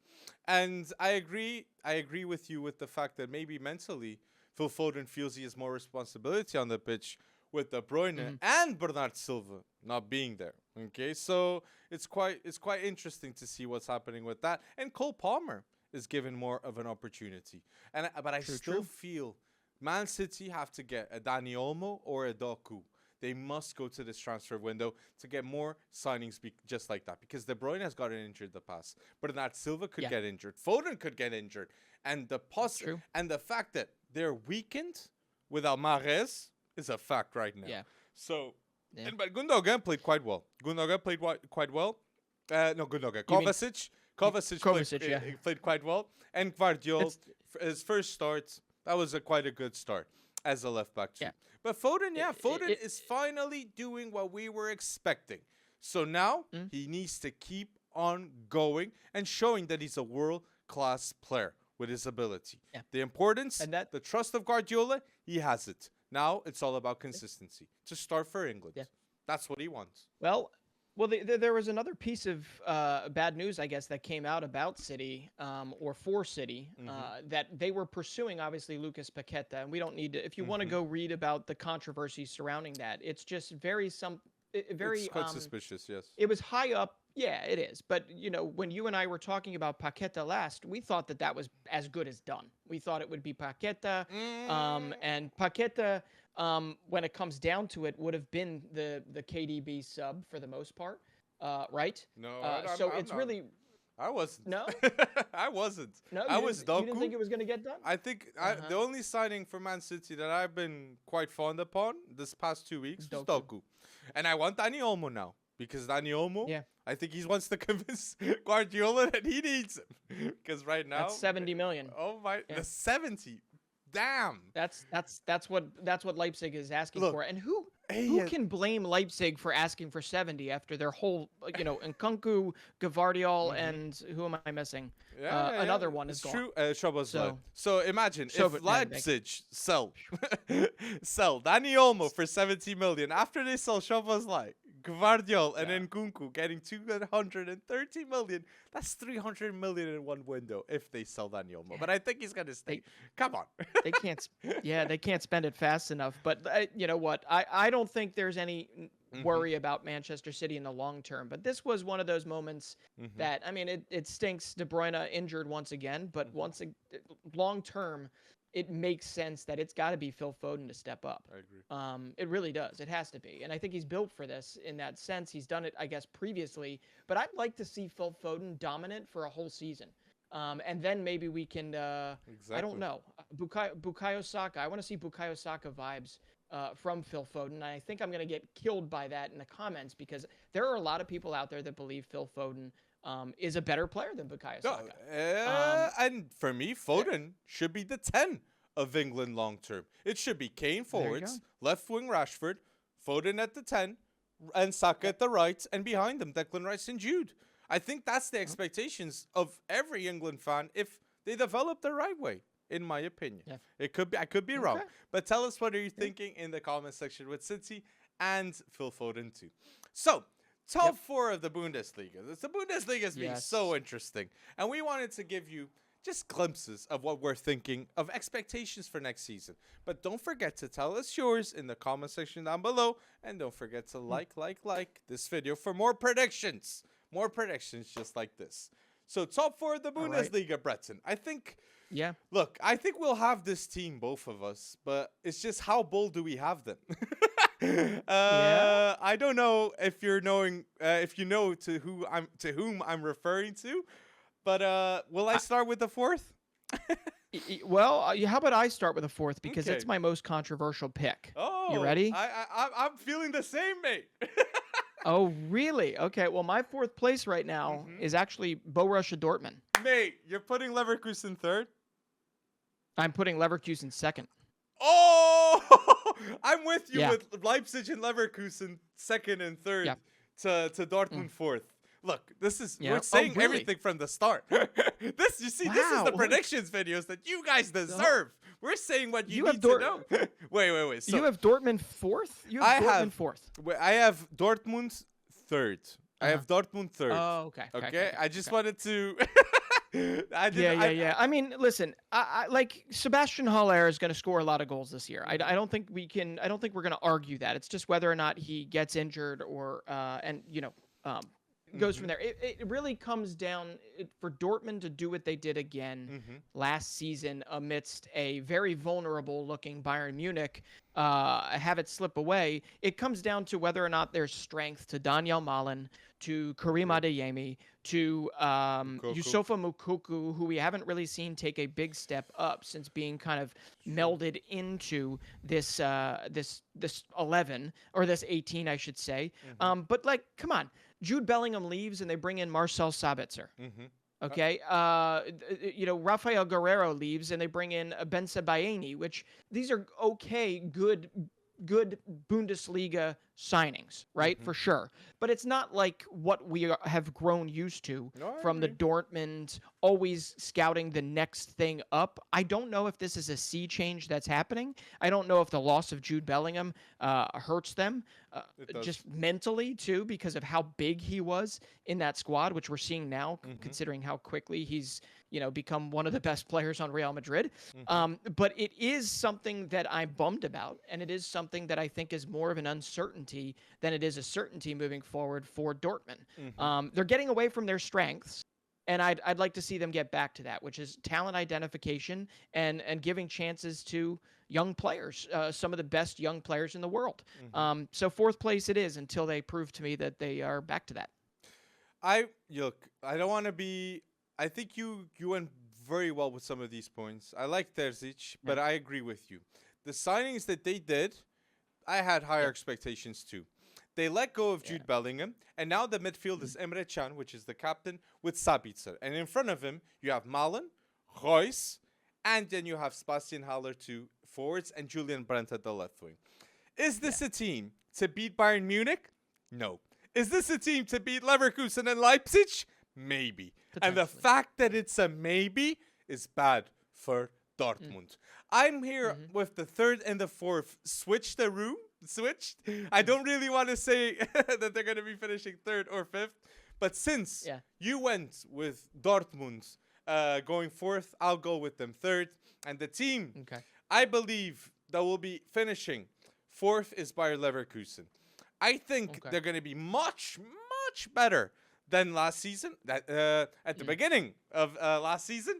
And I agree with you with the fact that maybe mentally Phil Foden feels he has more responsibility on the pitch with De Bruyne and Bernard Silva not being there. Okay, so it's quite interesting to see what's happening with that. And Cole Palmer is given more of an opportunity. But I still feel Man City have to get a Dani Olmo or a Doku. They must go to this transfer window to get more signings just like that, because De Bruyne has gotten injured in the past. Bernard Silva could get injured. Foden could get injured. And the fact that they're weakened without Mahrez is a fact right now. Yeah. So, but Gundogan played quite well. Gundogan played quite well. Kovacic. Kovacic played quite well. And Guardiola, his first start, that was quite a good start as a left back too. Yeah. But Foden, Foden is finally doing what we were expecting. So now he needs to keep on going and showing that he's a world-class player with his ability. Yeah. The importance, and the trust of Guardiola, he has it. Now it's all about consistency to start for England. Yeah. That's what he wants. Well, there was another piece of bad news, I guess, that came out about City or for City that they were pursuing, obviously, Lucas Paqueta. And we don't need to, if you want to go read about the controversy surrounding that, it's just it's quite suspicious, yes. It was high up. Yeah, it is. But, when you and I were talking about Paqueta last, we thought that was as good as done. We thought it would be Paqueta. And Paqueta, when it comes down to it, would have been the KDB sub for the most part, right? No, really... I wasn't. No? I wasn't. No, I was Doku. You didn't think it was going to get done? I think the only signing for Man City that I've been quite fond upon this past 2 weeks was Doku. And I want Dani Olmo now. Because Dani Olmo, I think he wants to convince Guardiola that he needs him. Because right now... That's 70 million. Oh, my... Yeah. The 70. Damn. That's what Leipzig is asking for. And who can blame Leipzig for asking for 70 after their whole, Nkunku, Gvardiol, and who am I missing? Another one is gone. True. Szoboszlai. So imagine if Leipzig sell Dani Olmo for 70 million after they sell Szoboszlai, Gvardiol and Nkunku getting 230 million. That's 300 million in one window if they sell Dani Olmo. But I think he's gonna stay. Come on. They can't. They can't spend it fast enough. But you know what? I don't think there's any worry about Manchester City in the long term. But this was one of those moments that it stinks. De Bruyne injured once again, but long term, it makes sense that it's got to be Phil Foden to step up. I agree. It really does. It has to be. And I think he's built for this in that sense. He's done it, I guess, previously. But I'd like to see Phil Foden dominant for a whole season. And then maybe we can, I don't know, Bukayo Saka. I want to see Bukayo Saka vibes from Phil Foden. And I think I'm going to get killed by that in the comments because there are a lot of people out there that believe Phil Foden is a better player than Bukayo Saka. And for me, Foden should be the 10 of England long term. It should be Kane forwards, left wing Rashford, Foden at the 10, and Saka at the right, and behind them, Declan Rice and Jude. I think that's the expectations of every England fan if they develop the right way, in my opinion. Yeah. It could be, I could be wrong. Okay. But tell us what are you thinking in the comment section with City and Phil Foden too. So, top four of the Bundesliga. The Bundesliga is being so interesting. And we wanted to give you just glimpses of what we're thinking of expectations for next season. But don't forget to tell us yours in the comment section down below. And don't forget to like this video for more predictions. More predictions just like this. So top four of the Bundesliga, Breton. I think, look, I think we'll have this team, both of us. But it's just how bold do we have them? I don't know if you're knowing, if you know to whom I'm referring to. But will I start with the fourth? Well, how about I start with a fourth because it's my most controversial pick. Oh, you ready? I'm feeling the same, mate. Oh, really? Okay. Well, my fourth place right now is actually Borussia Dortmund. Mate, you're putting Leverkusen third? I'm putting Leverkusen second. Oh, I'm with you with Leipzig and Leverkusen second and third to Dortmund fourth. Look, this is we're saying everything from the start. This is the predictions videos that you guys deserve. We're saying what you need to know. Wait. So you have Dortmund fourth? You have Dortmund fourth. I have Dortmund third. I have Dortmund third. Oh, okay. I just wanted to I mean, listen, I like Sebastian Haller is going to score a lot of goals this year. I don't think we're going to argue that. It's just whether or not he gets injured or goes from there. It really comes down for Dortmund to do what they did again last season amidst a very vulnerable looking Bayern Munich, have it slip away. It comes down to whether or not there's strength to Daniel Malen, to Karim Adeyemi, to Yusufa Moukoko, who we haven't really seen take a big step up since being kind of melded into this 11 or this 18, I should say. But like, come on. Jude Bellingham leaves and they bring in Marcel Sabitzer. Okay. Rafael Guerrero leaves and they bring in Ben Sebaini, which these are okay, good Bundesliga signings, right? For sure. But it's not like what we have grown used to from the Dortmund always scouting the next thing up. I don't know if this is a sea change that's happening. I don't know if the loss of Jude Bellingham hurts them just mentally too, because of how big he was in that squad, which we're seeing now, considering how quickly he's become one of the best players on Real Madrid. But it is something that I'm bummed about, and it is something that I think is more of an uncertainty than it is a certainty moving forward for Dortmund. They're getting away from their strengths, and I'd like to see them get back to that, which is talent identification and giving chances to young players, some of the best young players in the world. So fourth place it is until they prove to me that they are back to that. I don't want to be. I think you went very well with some of these points. I like Terzic, but I agree with you. The signings that they did, I had higher expectations too. They let go of Jude Bellingham, and now the midfield is Emre Can, which is the captain, with Sabitzer. And in front of him, you have Malen, Reus, and then you have Sebastian Haller to forwards and Julian Brandt at the left wing. Is this a team to beat Bayern Munich? No. Is this a team to beat Leverkusen and Leipzig? Maybe. And the fact that it's a maybe is bad for Dortmund. I'm here with the third and the fourth. Switched. I don't really want to say that they're going to be finishing third or fifth. But since you went with Dortmund going fourth, I'll go with them third. And the team I believe that will be finishing fourth is Bayer Leverkusen. I think they're going to be much, much better than last season, at the beginning of last season.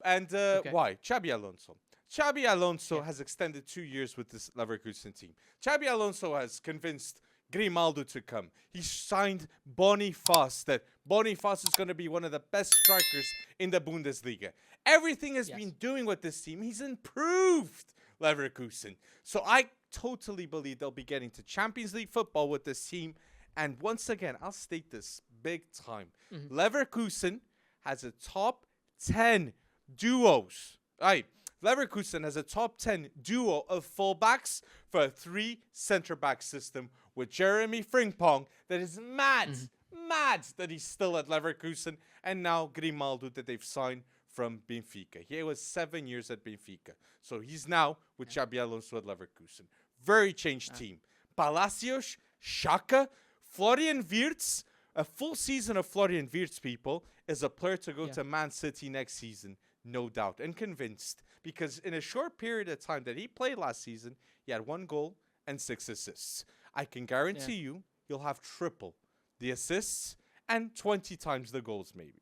And why? Xabi Alonso. Xabi Alonso has extended 2 years with this Leverkusen team. Xabi Alonso has convinced Grimaldo to come. He signed Boniface, that Boniface is going to be one of the best strikers in the Bundesliga. Everything has been doing with this team. He's improved Leverkusen. So I totally believe they'll be getting to Champions League football with this team. And once again, I'll state this big time. Leverkusen has a top 10 duos. Right. Leverkusen has a top 10 duo of fullbacks for a 3 center-back system with Jeremy Frimpong that is mad, Mhm. mad that he's still at Leverkusen, and now Grimaldo that they've signed from Benfica. He was 7 years at Benfica. So he's now with Xabi Alonso at Leverkusen. Very changed team. Palacios, Xhaka, Florian Wirtz. A full season of Florian Wirtz, people, is a player to go to Man City next season, no doubt, and convinced. Because in a short period of time that he played last season, he had 1 goal and 6 assists. I can guarantee you he'll have triple the assists and 20 times the goals, maybe.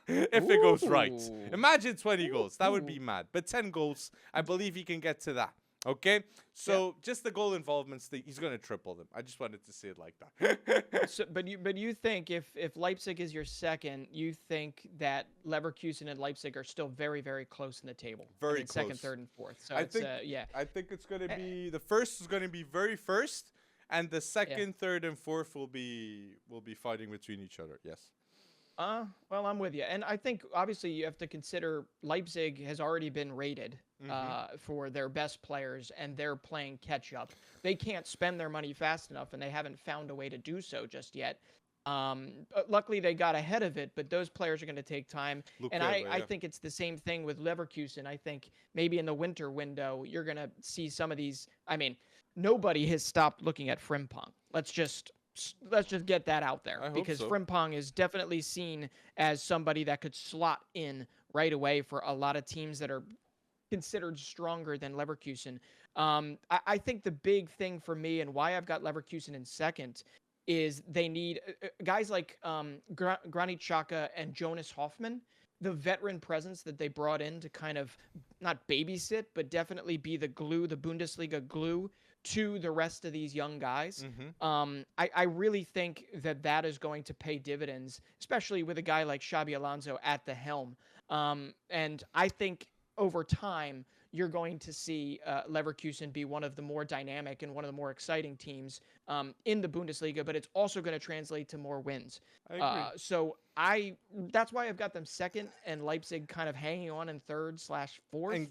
If it goes right. Imagine 20 goals. That would be mad. But 10 goals, I believe he can get to that. Okay? So just the goal involvements, he's going to triple them. I just wanted to say it like that. So, but you think if Leipzig is your second, you think that Leverkusen and Leipzig are still very, very close in the table. Very close. Second, third, and fourth. So I think it's going to be the first is going to be very first, and the second, third, and fourth will be fighting between each other. Yes. Well, I'm with you. And I think, obviously, you have to consider Leipzig has already been rated for their best players, and they're playing catch-up. They can't spend their money fast enough, and they haven't found a way to do so just yet. Luckily, they got ahead of it, but those players are going to take time. I think it's the same thing with Leverkusen. I think maybe in the winter window, you're going to see some of these. I mean, nobody has stopped looking at Frimpong. Let's just get that out there, because Frimpong is definitely seen as somebody that could slot in right away for a lot of teams that are considered stronger than Leverkusen. I think the big thing for me and why I've got Leverkusen in second is they need guys like Granit Xhaka and Jonas Hoffmann, the veteran presence that they brought in to kind of not babysit, but definitely be the glue, the Bundesliga glue to the rest of these young guys. I really think that is going to pay dividends, especially with a guy like Xabi Alonso at the helm. And I think over time, you're going to see Leverkusen be one of the more dynamic and one of the more exciting teams in the Bundesliga, but it's also going to translate to more wins. I agree. That's why I've got them second and Leipzig kind of hanging on in third/fourth.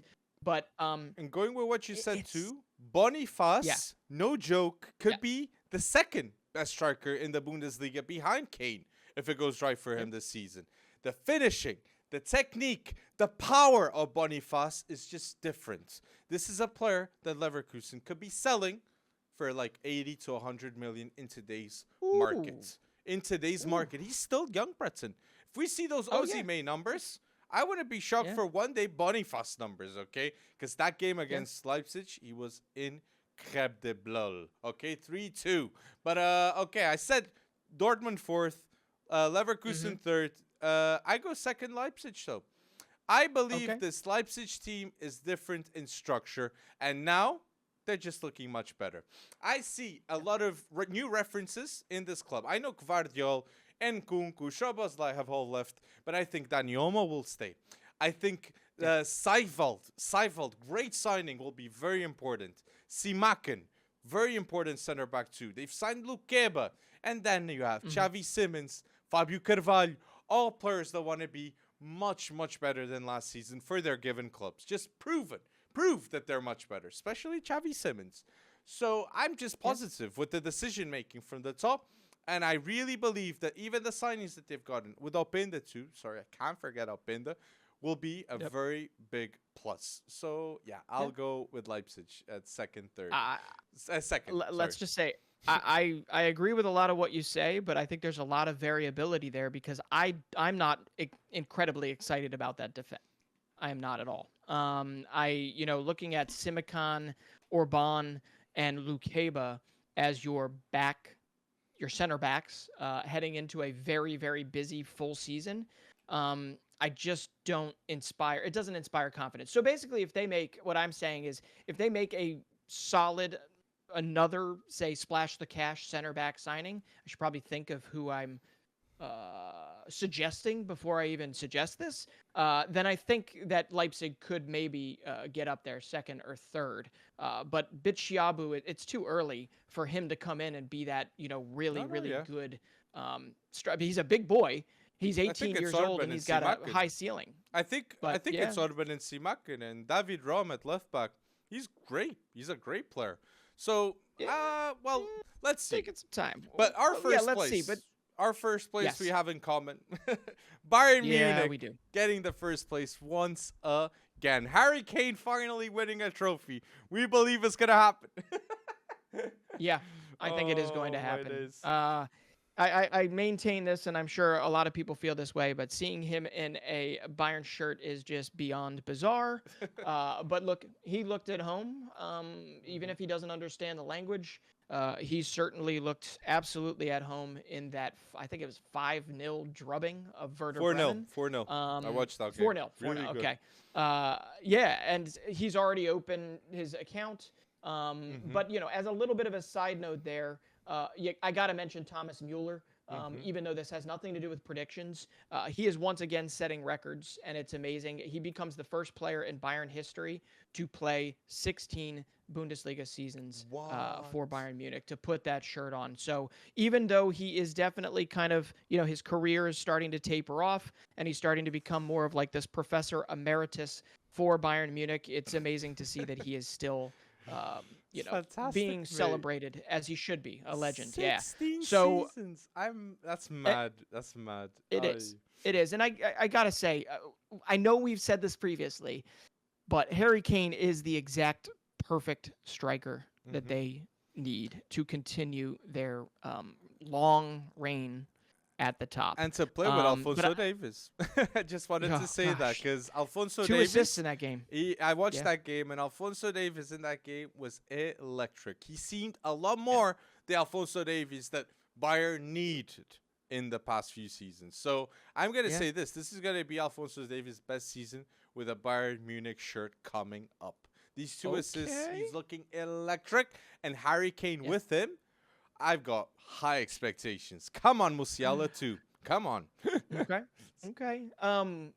And going with what you said too, Boniface, no joke, could be the second best striker in the Bundesliga behind Kane if it goes right for him this season. The finishing, the technique, the power of Boniface is just different. This is a player that Leverkusen could be selling for like 80 to 100 million in today's market. In today's market, he's still young, Breton. If we see those Osimhen numbers, I wouldn't be shocked for one day Boniface numbers, okay? Because that game against Leipzig, he was incredible. Okay, 3-2. But, okay, I said Dortmund fourth, Leverkusen third. I go second Leipzig, though. I believe this Leipzig team is different in structure, and now they're just looking much better. I see a lot of new references in this club. I know Gvardiol and Kunku, Szoboszlai have all left, but I think Dani Olmo will stay. I think Seifeld, great signing, will be very important. Simakan, very important center back too. They've signed Lukeba, and then you have Xavi Simons, Fabio Carvalho, all players that want to be much, much better than last season for their given clubs. Just prove that they're much better, especially Xavi Simons. So I'm just positive with the decision making from the top. And I really believe that even the signings that they've gotten, with Openda too, sorry, I can't forget Openda, will be a very big plus. So, yeah, I'll go with Leipzig at second, third. Let's just say, I agree with a lot of what you say, but I think there's a lot of variability there because I'm not incredibly excited about that defense. I am not at all. Looking at Simakan, Orban, and Lukeba as your center backs heading into a very, very busy full season, I just don't inspire. It doesn't inspire confidence. So basically, if they make a solid, another, say, splash the cash center back signing, I should probably think of who I'm suggesting before I even suggest this. Then I think that Leipzig could maybe get up there second or third. But Bitshiabu, it's too early for him to come in and be that, really good. He's a big boy. He's 18 years old and he's got a high ceiling. I think it's Orban and Simakan, and David Rom at left back. He's great. He's a great player. So, Yeah, well, let's see. taking some time. But our Yeah, first let's see. place, But our first place we yes, have in common. Bayern yeah, Munich we do. getting the first place once again. Harry Kane finally winning a trophy. We believe it's gonna happen. Yeah, I think it is going to Oh my happen. days. I maintain this, and I'm sure a lot of people feel this way, but seeing him in a Bayern shirt is just beyond bizarre. But look, he looked at home. Even if he doesn't understand the language, he certainly looked absolutely at home in that, I think it was 5-0 drubbing of Werder 4-0. Bremen. 4-0. I watched that game. 4-0. 4-0. Really good. Okay. Yeah, and he's already opened his account. But as a little bit of a side note there, I got to mention Thomas Mueller. Even though this has nothing to do with predictions, he is once again setting records, and it's amazing. He becomes the first player in Bayern history to play 16 Bundesliga seasons for Bayern Munich, to put that shirt on. So even though he is definitely kind of, his career is starting to taper off, and he's starting to become more of like this professor emeritus for Bayern Munich, it's amazing to see that he is still Fantastic, being mate. celebrated as he should be, a legend. 16 Yeah. So seasons. That's mad. That's mad. it is. It is. And I got to say, I know we've said this previously, but Harry Kane is the exact perfect striker that they need to continue their long reign at the top. And to play with Alphonso Davies. I just wanted to say that because Alphonso Two Davies. assists in that game. I watched that game, and Alphonso Davies in that game was electric. He seemed a lot more the Alphonso Davies that Bayern needed in the past few seasons. So I'm going to say this. This is going to be Alphonso Davies' best season with a Bayern Munich shirt coming up. These two assists, he's looking electric. And Harry Kane with him, I've got high expectations. Come on, Musiala too. Come on. Okay.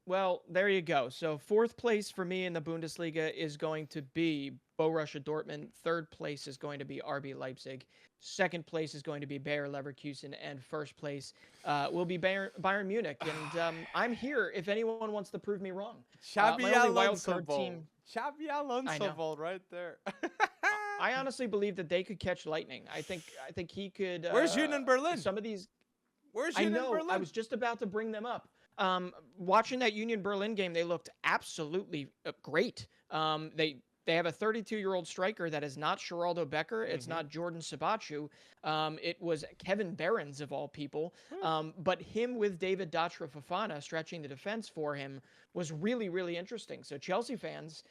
Well, there you go. So 4th place for me in the Bundesliga is going to be Borussia Dortmund. 3rd place is going to be RB Leipzig. 2nd place is going to be Bayer Leverkusen, and 1st place will be Bayern Munich. And I'm here if anyone wants to prove me wrong. Xabi Alonso team. Xabi Alonso ball right there. I honestly believe that they could catch lightning. I think he could. Where's Union Berlin? Some of these. Where's Union Berlin? I was just about to bring them up. Watching that Union Berlin game, they looked absolutely great. They have a 32-year-old striker that is not Geraldo Becker. It's not Jordan Sabachu. It was Kevin Behrens, of all people. But him with David Datra Fofana stretching the defense for him was really, really interesting. So Chelsea fans,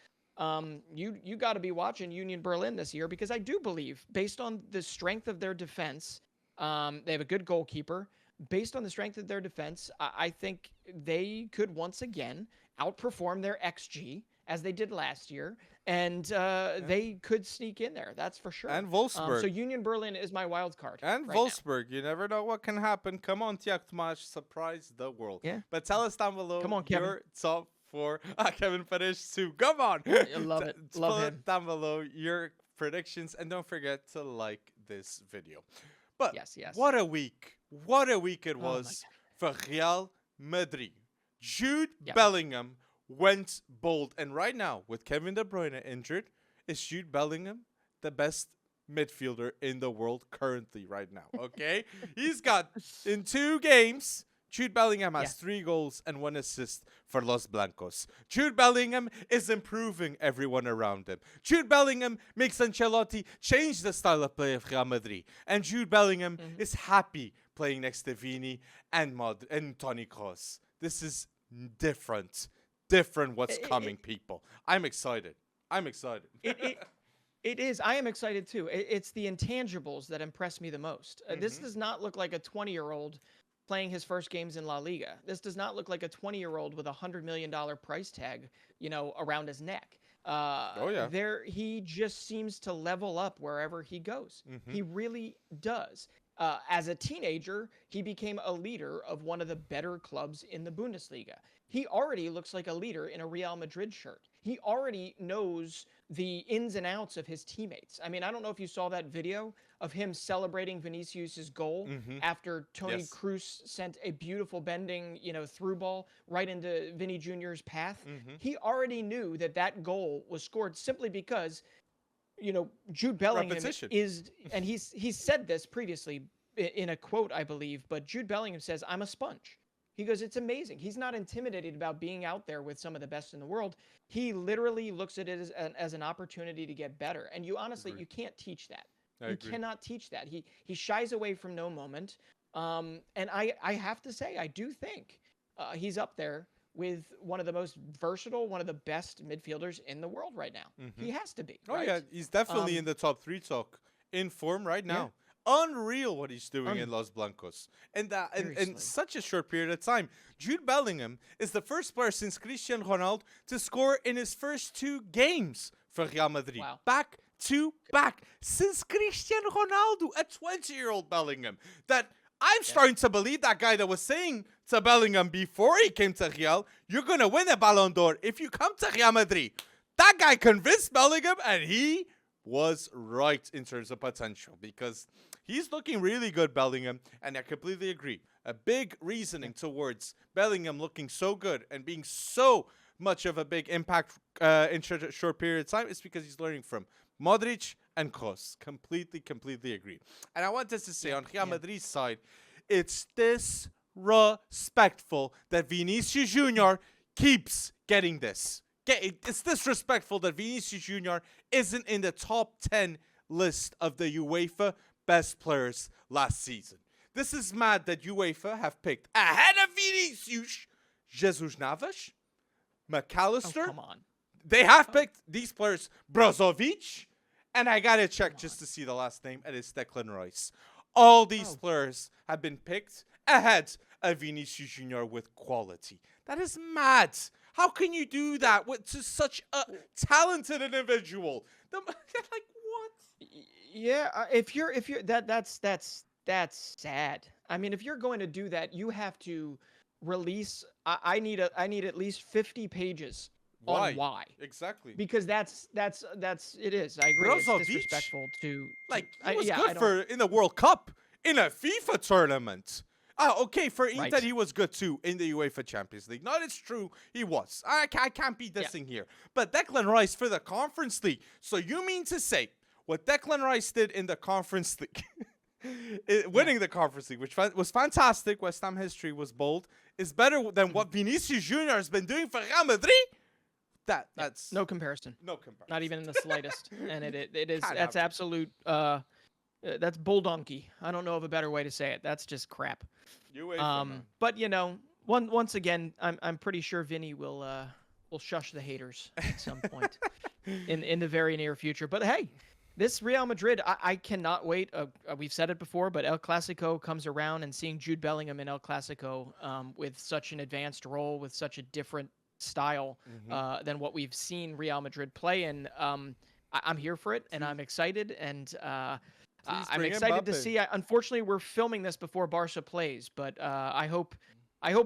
you got to be watching Union Berlin this year, because I do believe, based on the strength of their defense, they have a good goalkeeper. Based on the strength of their defense, I think they could once again outperform their XG as they did last year, and they could sneak in there. That's for sure. And Wolfsburg. So Union Berlin is my wild card. And right Wolfsburg. You never know what can happen. Come on, Tiak Tomasz, surprise the world. Yeah. But tell us down below. Come on, Kevin. Your top 4. Kevin finished too. Come on. I love it. Love him. Down below your predictions, and don't forget to like this video. But yes. what a week. What a week it was for Real Madrid. Jude Bellingham went bold. And right now, with Kevin De Bruyne injured, is Jude Bellingham the best midfielder in the world currently right now, okay? He's got, in 2 games, Jude Bellingham has 3 goals and 1 assist for Los Blancos. Jude Bellingham is improving everyone around him. Jude Bellingham makes Ancelotti change the style of play of Real Madrid. And Jude Bellingham is happy playing next to Vini and Toni Kroos. This is different. Different what's coming, people. I'm excited. It is. I am excited too. It's the intangibles that impress me the most. This does not look like a 20-year-old playing his first games in La Liga. This does not look like a 20-year-old with $100 million price tag, around his neck. He just seems to level up wherever he goes. He really does. As a teenager, he became a leader of one of the better clubs in the Bundesliga. He already looks like a leader in a Real Madrid shirt. He already knows the ins and outs of his teammates. I mean, I don't know if you saw that video of him celebrating Vinicius's goal after Toni Kroos sent a beautiful bending, through ball right into Vinny Jr.'s path. He already knew that goal was scored simply because Jude Bellingham Repetition. is, and he's said this previously in a quote, I believe, but Jude Bellingham says, "I'm a sponge." He goes, "It's amazing." He's not intimidated about being out there with some of the best in the world. He literally looks at it as an opportunity to get better. And you honestly, Agree. you can't teach that. I You agree. cannot teach that. He shies away from no moment. And I have to say, I do think he's up there with one of the most versatile, one of the best midfielders in the world right now. Hmm. He has to be, Oh right? yeah, he's definitely Um, in the top three talk. In form right yeah, now. Unreal what he's doing in un- Los Blancos. And that in seriously. such a short period of time. Jude Bellingham is the first player since Cristiano Ronaldo to score in his first 2 games for Real Madrid. Wow. Back to back. Since Cristiano Ronaldo, a 20-year-old Bellingham. That I'm Yeah. starting to believe that guy that was saying to Bellingham before he came to Real, you're going to win a Ballon d'Or if you come to Real Madrid. That guy convinced Bellingham, and he was right in terms of potential because he's looking really good, Bellingham, and I completely agree. A big reasoning towards Bellingham looking so good and being so much of a big impact in such a short period of time is because he's learning from Modric and Kroos. Completely agree. And I wanted to say on Real Madrid's side, it's disrespectful that Vinicius Jr. keeps getting this. It's disrespectful that Vinicius Jr. isn't in the top 10 list of the UEFA best players last season. This is mad that UEFA have picked ahead of Vinicius, Jesus Navas, Oh, McAllister. come on. They have picked these players, Brozovic, and I gotta check just to see the last name, and it's Declan Rice. All these Oh, players have been picked ahead of Vinicius Jr. with quality. That is mad. How can you do that to such a talented individual? Like what? yeah. If you're that's sad. I mean, if you're going to do that, you have to release. I need at least 50 pages on Why? why, Exactly. because that's it is. I agree. It's Brozovic, disrespectful to like he I, was yeah. good I don't. for in the World Cup in a FIFA tournament. Okay, for Inter Right. he was good too in the UEFA Champions League. No, it's true, he was. I can't be Yeah. dissing here. But Declan Rice for the Conference League. So you mean to say what Declan Rice did in the Conference League, winning the Conference League, which was fantastic, West Ham history was bold, is better than what Vinicius Jr. has been doing for Real Madrid? That's No comparison. no comparison. Not even in the slightest. And it is Can't that's happen. absolute. That's bull donkey. I don't know of a better way to say it. That's just crap. UEFA, man. But once again, I'm pretty sure Vinny will shush the haters at some point in the very near future. But hey, this Real Madrid, I cannot wait. We've said it before, but El Clasico comes around, and seeing Jude Bellingham in El Clasico with such an advanced role, with such a different style than what we've seen Real Madrid play in. I'm here for it, and I'm excited, and Please I'm bring excited to Mbappe. see. Unfortunately, we're filming this before Barca plays, but I hope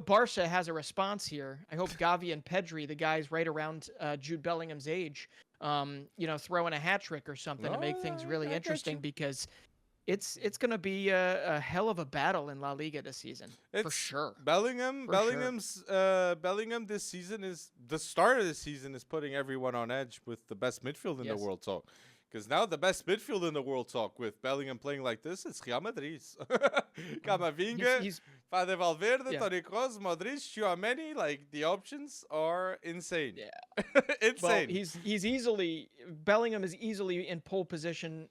Barca has a response here. I hope Gavi and Pedri, the guys right around Jude Bellingham's age, throw in a hat trick or something to make things really I get interesting, you. because it's going to be a hell of a battle in La Liga this season, for It's sure. Bellingham. For sure. Bellingham this season is the start of the season is putting everyone on edge with the best midfield in the Yes. world talk. Because now the best midfield in the world talk with Bellingham playing like this is Real Madrid. Camavinga, He's Fede Valverde, Yeah. Toni Kroos, Modric, Tchouaméni. Like the options are insane. Yeah. Insane. Well, Bellingham is easily in pole position,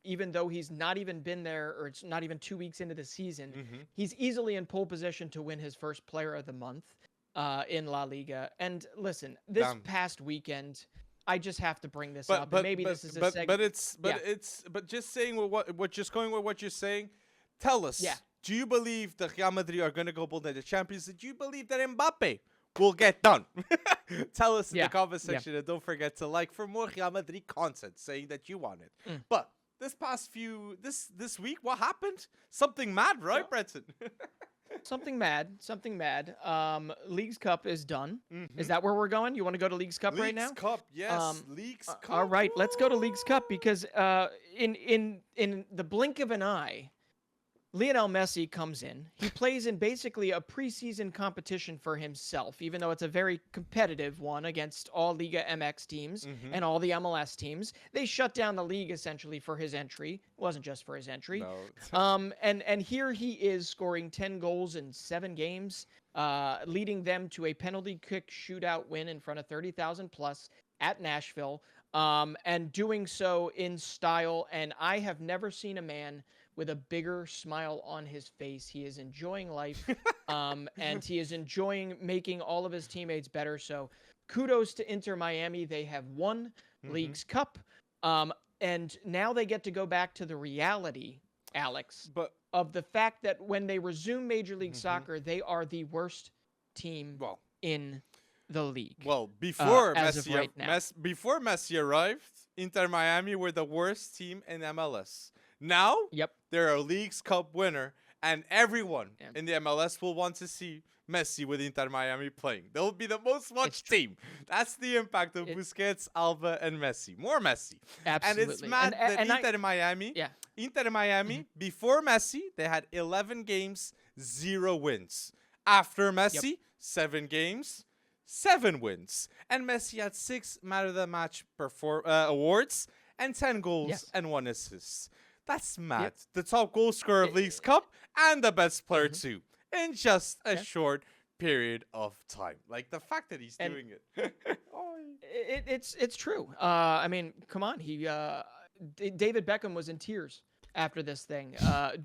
even though he's not even been there, or it's not even 2 weeks into the season. Mhm. He's easily in pole position to win his first Player of the Month in La Liga. And listen, this Damn. past weekend, I just have to bring this But up. but And maybe but this is a but, seg- but it's but Yeah. it's but just saying what just going with what you're saying. Tell us. Yeah. Do you believe that Real Madrid are going to go bold at the Champions League? Do you believe that Mbappe will get done? Tell us in Yeah, the comment yeah. section, and don't forget to like for more Real Madrid content, saying that you want it. Mm. But this week, what happened? Something mad, right, Well, Brenton? Something mad. Leagues Cup is done. Mhm. Is that where we're going? You want to go to Leagues Cup right now? Leagues Cup, yes. Um, Leagues Cup. All right, let's go to Leagues Cup, because in the blink of an eye, Lionel Messi comes in. He plays in basically a preseason competition for himself, even though it's a very competitive one against all Liga MX teams and all the MLS teams. They shut down the league essentially for his entry. It wasn't just for his entry. No. And here he is scoring 10 goals in 7 games, leading them to a penalty kick shootout win in front of 30,000 plus at Nashville, and doing so in style. And I have never seen a man with a bigger smile on his face. He is enjoying life, and he is enjoying making all of his teammates better. So kudos to Inter Miami. They have won League's Cup, and now they get to go back to the reality, Alex, of the fact that when they resume Major League Soccer, they are the worst team in the league. Well, before before Messi arrived, Inter Miami were the worst team in MLS. Now, they're a League's Cup winner, and everyone in the MLS will want to see Messi with Inter Miami playing. They'll be the most watched team. That's the impact of Busquets, Alba, and Messi. More Messi. Absolutely. And it's mad that Inter Miami, before Messi, they had 11 games, 0 wins. After Messi, 7 games, 7 wins. And Messi had 6 Man of the Match awards and 10 goals and 1 assist. That's mad. The top goal scorer of League's Cup and the best player too, in just a short period of time. Like the fact that he's doing it. It's true. I mean, come on. David Beckham was in tears after this thing,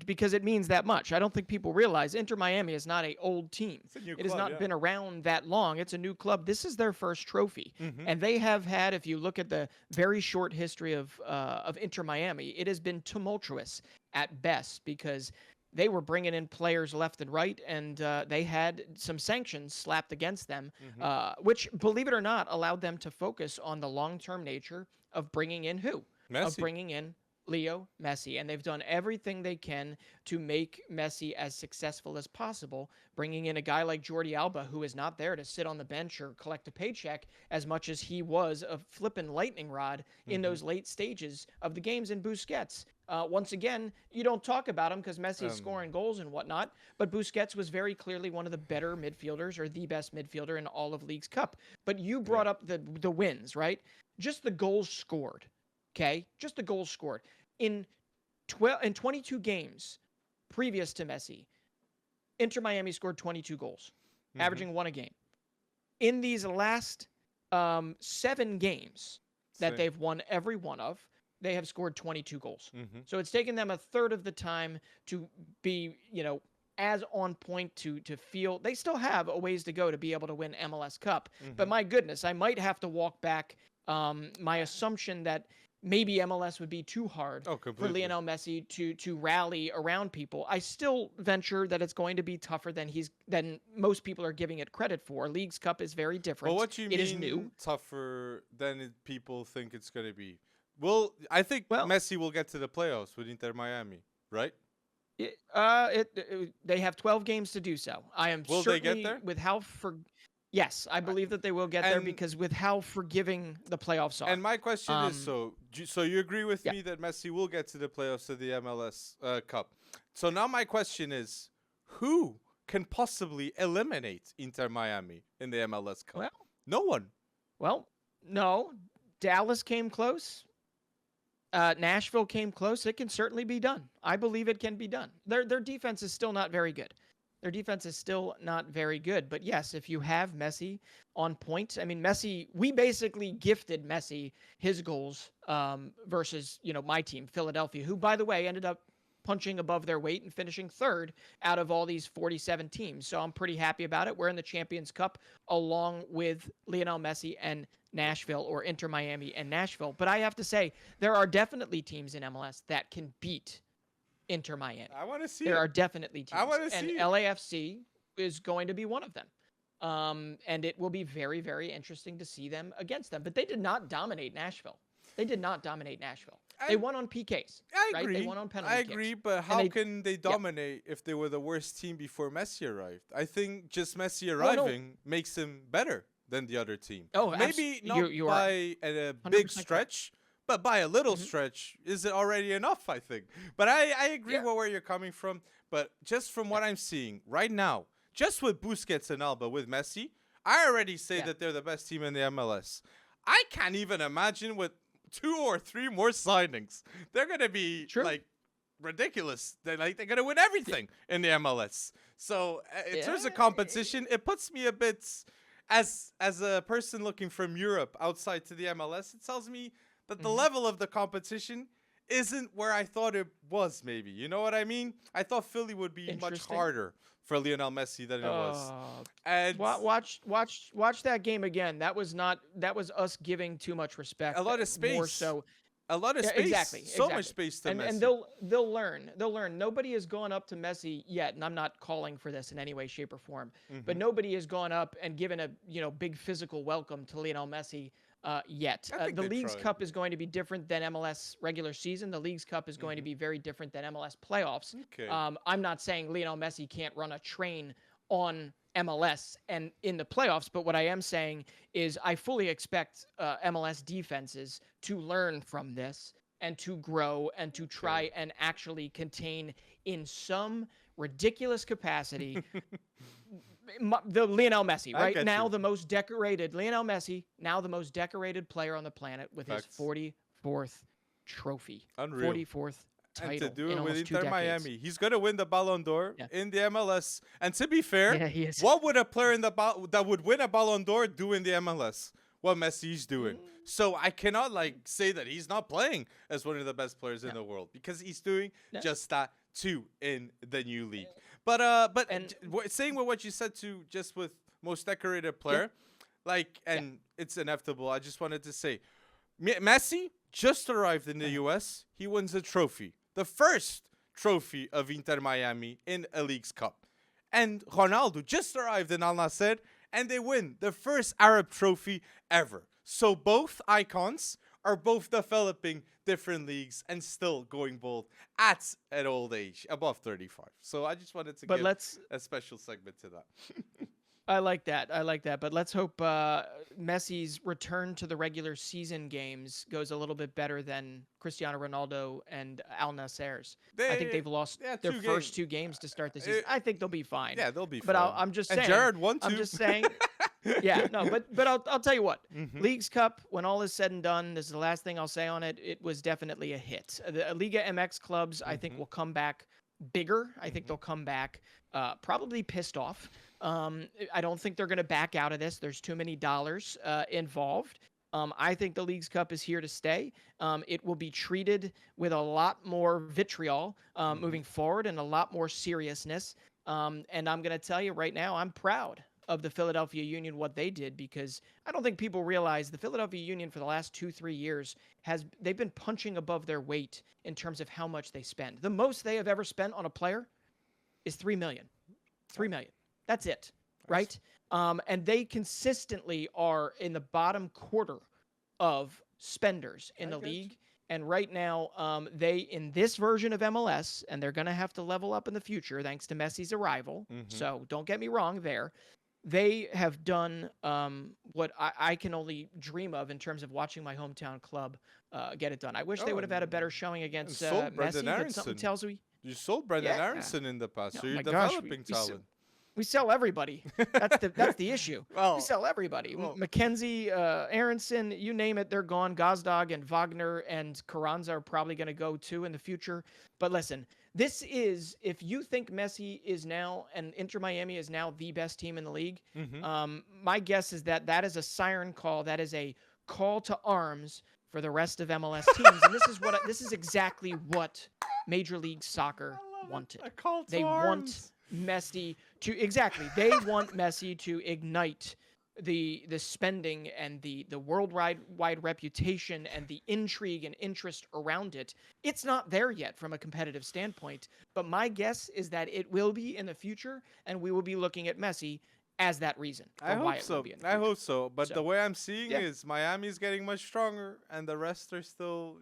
because it means that much. I don't think people realize Inter Miami is not an old team. It has not been around that long. It's a new club. This is their first trophy. And they have had, if you look at the very short history of Inter Miami, it has been tumultuous at best because they were bringing in players left and right, and they had some sanctions slapped against them, which, believe it or not, allowed them to focus on the long-term nature of bringing in who? Messi. Of bringing in Leo Messi, and they've done everything they can to make Messi as successful as possible, bringing in a guy like Jordi Alba, who is not there to sit on the bench or collect a paycheck as much as he was a flippin' lightning rod in those late stages of the games in Busquets. Once again, you don't talk about him because Messi is scoring goals and whatnot, but Busquets was very clearly one of the better midfielders, or the best midfielder in all of League's Cup. But you brought up the wins, right? Just the goals scored. Okay, just the goals scored in 22 games previous to Messi. Inter Miami scored 22 goals, averaging 1 a game. In these last 7 games that they've won every one of, they have scored 22 goals. So it's taken them a third of the time to be, as on point to feel. They still have a ways to go to be able to win MLS Cup. But my goodness, I might have to walk back my assumption that maybe MLS would be too hard for Lionel Messi to rally around people. I still venture that it's going to be tougher than most people are giving it credit for. League's Cup is very different. Well, what do you mean is new. Tougher than people think it's going to be? Well, I think Messi will get to the playoffs with Inter Miami, right? They have 12 games to do so. I am will certainly, they get there? with how Yes, I believe that they will get there because with how forgiving the playoffs are. And my question is, so you agree with me that Messi will get to the playoffs of the MLS Cup. So now my question is, who can possibly eliminate Inter Miami in the MLS Cup? Well, no one. Well, no. Dallas came close. Nashville came close. It can certainly be done. I believe it can be done. Their defense is still not very good. But yes, if you have Messi on point, I mean, Messi, we basically gifted Messi his goals versus, my team, Philadelphia, who, by the way, ended up punching above their weight and finishing third out of all these 47 teams. So I'm pretty happy about it. We're in the Champions Cup along with Lionel Messi and Nashville, or Inter Miami and Nashville. But I have to say, there are definitely teams in MLS that can beat Inter Miami. I want to see There are definitely teams. I want to see And LAFC is going to be one of them. And it will be very, very interesting to see them against them. But they did not dominate Nashville. They won on PKs. I agree. They won on penalty kicks. I agree, but how can they dominate if they were the worst team before Messi arrived? I think just Messi arriving makes him better than the other team. Oh, maybe not by a big stretch, but by a little Hmm. stretch, is it already enough? I think. But I agree Yeah. with where you're coming from. But just from Yeah. what I'm seeing right now, just with Busquets and Alba, with Messi, I already say Yeah. that they're the best team in the MLS. I can't even imagine with 2 or 3 more signings, they're gonna be True. like ridiculous. They're gonna win everything in the MLS. So in Yeah. terms of competition, it puts me a bit as a person looking from Europe outside to the MLS. It tells me that the Hmm. level of the competition isn't where I thought it was. Maybe you know what I mean. I thought Philly would be much Interesting. harder for Lionel Messi than it was, Uh, and watch that game again. That was not. That was us giving too much a respect. lot of More space, so. a lot of Yeah, space, exactly, so much exactly. space to And Messi. they'll learn. They'll learn. Nobody has gone up to Messi yet, and I'm not calling for this in any way, shape, or form. But Hmm. nobody has gone up and given a big physical welcome to Lionel Messi yet. I think The they League's tried. Cup is going to be different than MLS regular season. The League's Cup is going to Hmm. be very different than MLS playoffs. Okay. I'm not saying Lionel Messi can't run a train on MLS and in the playoffs, but what I am saying is I fully expect MLS defenses to learn from this and to grow and to Okay. try and actually contain in some ridiculous capacity the Lionel Messi, I right? get Now you. the most decorated Lionel Messi, now the most decorated player on the planet with his Facts. 44th trophy, Unreal. 44th And to title do in it with almost 2 Inter decades. Miami, he's gonna win the Ballon d'Or Yeah. in the MLS. And to be fair, Yeah, he is. what would a player in that would win a Ballon d'Or do in the MLS? What Messi's doing. Mm, So I cannot say that he's not playing as one of the best players in no. the world because he's doing No. just that too in the new league. And Saying with what you said to just with most decorated yeah, player, yeah. and it's inevitable. I just wanted to say Messi just arrived in the Uh-huh. US. He wins a trophy, the first trophy of Inter Miami in a League's Cup. And Ronaldo just arrived in Al Nassr and they win the first Arab trophy ever. So both icons are both developing different leagues and still going bold at an old age, above 35. So I just wanted to But give let's a special segment to that. I like that. I like that. But let's hope Messi's return to the regular season games goes a little bit better than Cristiano Ronaldo and Al Nassr's. I think They, they've lost yeah, their 2 games. first 2 games to start the season. I think they'll be fine. Yeah, they'll be But fine. I'm just And saying. Jared won I'm too. just saying. Yeah, no, but I'll tell you what. Hmm. Leagues Cup, when all is said and done, this is the last thing I'll say on it. It was definitely a hit. The Liga MX clubs, I think, Hmm. will come back bigger. I think Hmm. they'll come back probably pissed off. I don't think they're going to back out of this. There's too many dollars involved. I think the Leagues Cup is here to stay. It will be treated with a lot more vitriol Hmm. moving forward and a lot more seriousness. And I'm going to tell you right now, I'm proud of the Philadelphia Union, what they did, because I don't think people realize the Philadelphia Union for the last 2-3 years they've been punching above their weight in terms of how much they spend. The most they have ever spent on a player is 3 million. 3 million. That's it, Nice. right? And they consistently are in the bottom quarter of spenders in I the get you. league. And right now, they in this version of MLS, and they're going to have to level up in the future thanks to Messi's arrival. Hmm. So don't get me wrong there. They have done what I can only dream of in terms of watching my hometown club get it done. I wish they Oh, would have had a better showing and against sold Brendan Messi, but something Aronson. tells me, You sold Brendan yeah. Aronson in the past, Oh so you're my gosh, developing talent. we sell everybody. That's the issue. We well, sell everybody. well, Mackenzie, Aronson, you name it, they're gone. Gazdag and Wagner and Carranza are probably going to go too in the future. But listen, this is if you think Messi is now and Inter Miami is now the best team in the league. hmm My guess is that is a siren call. That is a call to arms for the rest of MLS teams. And this is exactly what Major League Soccer I love wanted. it. A call to They want arms. Messi to exactly. They want Messi to ignite the spending and the worldwide reputation and the intrigue and interest around it. It's not there yet from a competitive standpoint, but my guess is that it will be in the future, and we will be looking at Messi as that reason for I why hope it so. will be in the I future. hope so. But So, the way I'm seeing yeah. is Miami's getting much stronger, and the rest are still,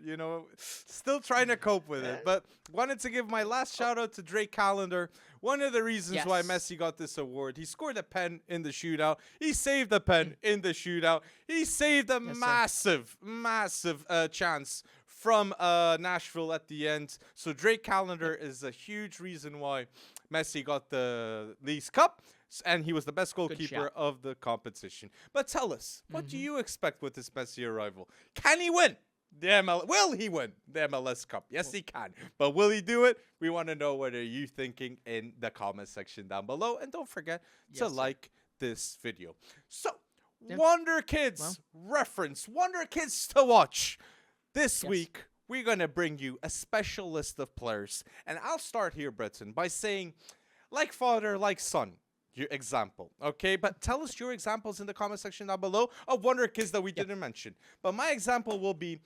still trying to cope with it. But wanted to give my last shout out to Drake Callender. One of the reasons why Yes. Messi got this award, he scored a pen in the shootout. He saved a pen in the shootout. He saved a Yes, sir. massive chance from Nashville at the end. So Drake Callender is a huge reason why Messi got the Leagues Cup, and he was the best Good goalkeeper shout. of the competition. But tell us, what do Mhm. you expect with this Messi arrival? Can he win will he win the MLS Cup? Yes, he can. But will he do it? We want to know what are you thinking in the comment section down below. And don't forget to Yes, sir. like this video. So, Yeah. Wonder Kids Well. reference, Wonder Kids to watch. This Yes. week, we're going to bring you a special list of players. And I'll start here, Breton, by saying, like father, like son, your example, okay? But tell us your examples in the comment section down below of Wonder Kids that we didn't mention. But my example will be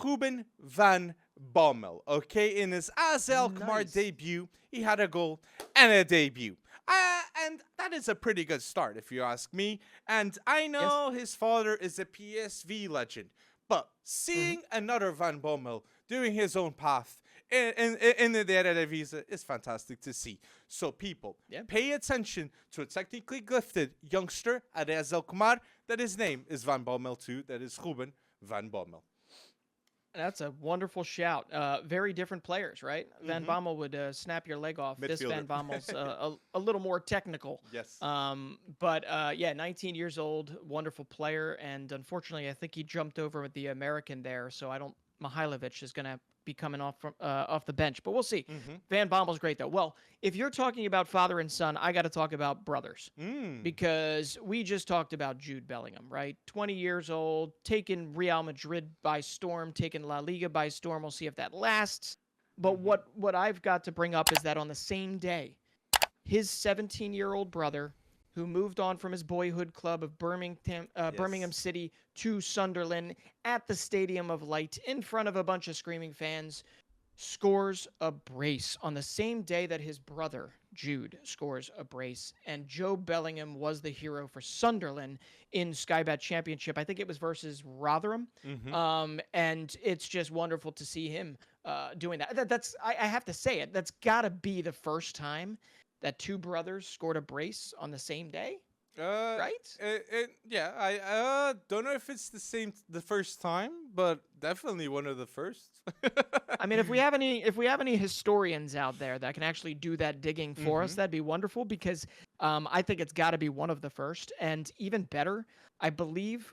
Ruben van Bommel, okay? In his AZ Alkmaar Nice. debut, he had a goal and a debut. And that is a pretty good start, if you ask me. And I know his father is a PSV legend, but seeing another Van Bommel doing his own path in the Eredivisie is fantastic to see. So people, pay attention to a technically gifted youngster at AZ Alkmaar that his name is Van Bommel too. That is Ruben van Bommel. That's a wonderful shout. Very different players, right? Van Bommel would snap your leg off. This Van Midfielder. Bommel's a little more technical. Yes. But yeah, 19 years old, wonderful player, and unfortunately, I think he jumped over with the American there. So I don't. Mihailovic is gonna be coming off the bench, but we'll see. Van Bommel's great though. Well, if you're talking about father and son, I got to talk about brothers because we just talked about Jude Bellingham, right? 20 years old, taking Real Madrid by storm, taking La Liga by storm. We'll see if that lasts. But what I've got to bring up is that on the same day, his 17-year-old brother, who moved on from his boyhood club of Birmingham City to Sunderland at the Stadium of Light in front of a bunch of screaming fans, scores a brace on the same day that his brother, Jude, scores a brace. And Jude Bellingham was the hero for Sunderland in Sky Bet Championship. I think it was versus Rotherham. And it's just wonderful to see him doing that. I have to say it. That's got to be the first time that two brothers scored a brace on the same day, right? Yeah, I don't know if it's the first time, but definitely one of the first. I mean, if we have any historians out there that can actually do that digging for us, that'd be wonderful because I think it's got to be one of the first, and even better, I believe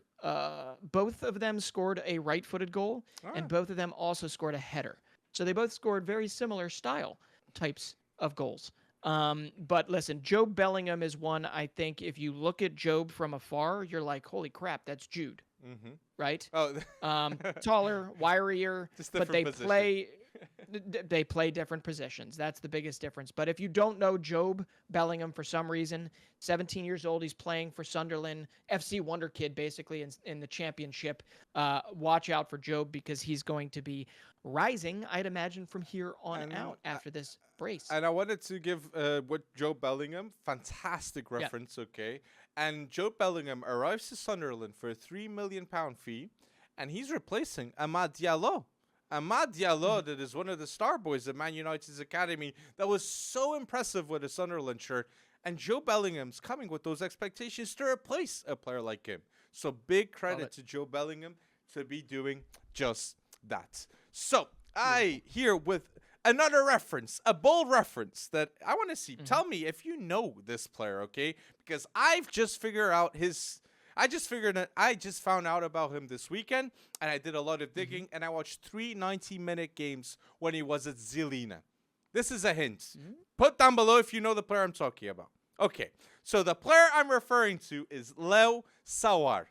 both of them scored a right-footed goal, and both of them also scored a header. So they both scored very similar style types of goals. But listen, Jude Bellingham is one, I think, if you look at Job from afar, you're like, holy crap, that's Jude. Right? Oh, Taller, wirier, just but different position. they play different positions. That's the biggest difference. But if you don't know Jude Bellingham for some reason, 17 years old, he's playing for Sunderland, FC Wonderkid, basically in the championship. Watch out for Jude because he's going to be rising, I'd imagine, from here on out after this brace. And I wanted to give what Jude Bellingham, fantastic reference, okay? And Jude Bellingham arrives to Sunderland for a £3 million fee, and he's replacing Amad Diallo. Amad Diallo, that is one of the star boys of Man United's academy, that was so impressive with a Sunderland shirt. And Jude Bellingham's coming with those expectations to replace a player like him. So big credit to Jude Bellingham to be doing just that. So I here with another reference, a bold reference that I want to see. Tell me if you know this player, okay? Because I just found out about him this weekend, and I did a lot of digging, and I watched 3 90-minute games when he was at Zelina. This is a hint. Put down below if you know the player I'm talking about. Okay, so the player I'm referring to is Leo Sawar,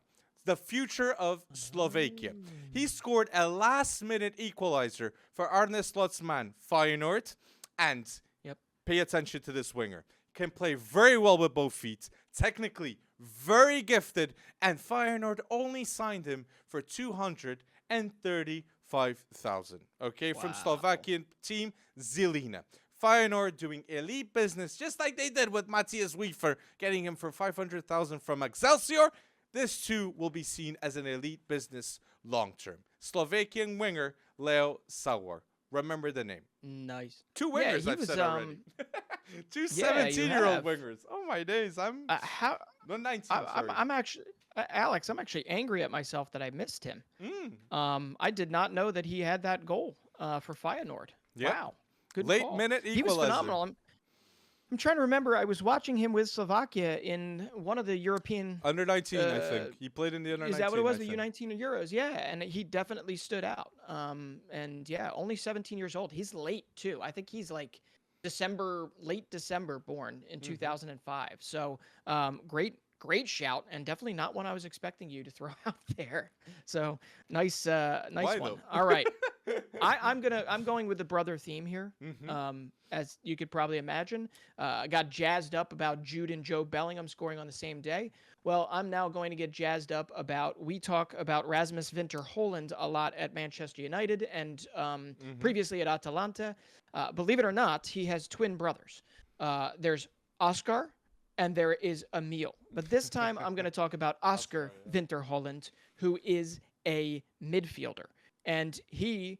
the future of Slovakia. He scored a last-minute equalizer for Arne Slot's man, Feyenoord, and pay attention to this winger. Can play very well with both feet, technically very gifted, and Feyenoord only signed him for 235,000. Okay, from Slovakian team Zelina. Feyenoord doing elite business, just like they did with Matthias Wiefer, getting him for 500,000 from Excelsior. This too will be seen as an elite business long term. Slovakian winger Leo Sauer. Remember the name. Nice. Two Yeah, wingers he I've was said already. Two yeah, you 17-year-old have. wingers. Oh my days. I'm How no 19. I'm Sorry. I'm actually Alex, I'm actually angry at myself that I missed him. Mm, I did not know that he had that goal for Feyenoord. yep. Wow. Good Late call. minute He was equalizer. phenomenal. I'm trying to remember. I was watching him with Slovakia in one of the European. Under 19, I Uh, think. He played in the under 19. is that what it was? I The think. U19 Euros? Yeah, and he definitely stood out. And yeah, only 17 years old. He's late too. I think he's like late December born in 2005. So great shout, and definitely not one I was expecting you to throw out there. So nice Why, one. though? All right. I'm going with the brother theme here. As you could probably imagine, I got jazzed up about Jude and Joe Bellingham scoring on the same day. Well, I'm now going to get jazzed up about. We talk about Rasmus Winter Holland a lot at Manchester United and previously at Atalanta. Believe it or not, he has twin brothers. There's Oscar and there is Emil. But this time I'm going to talk about Oscar Winter Holland, who is a midfielder. And he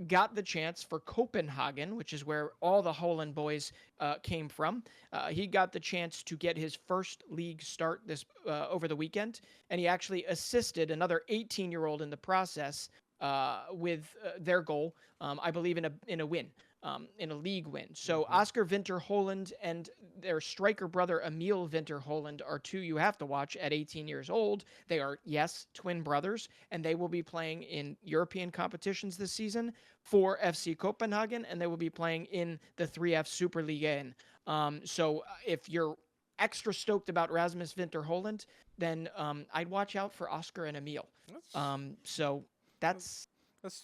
got the chance for Copenhagen, which is where all the Holland boys came from. He got the chance to get his first league start this over the weekend, and he actually assisted another 18-year-old in the process with their goal, I believe, in a win. In a league win. So Oscar Winter Holland and their striker brother Emil Winter Holland are two you have to watch at 18 years old. They are, yes, twin brothers, and they will be playing in European competitions this season for FC Copenhagen, and they will be playing in the 3F Superliga. So if you're extra stoked about Rasmus Winter Holland, then I'd watch out for Oscar and Emil. So that's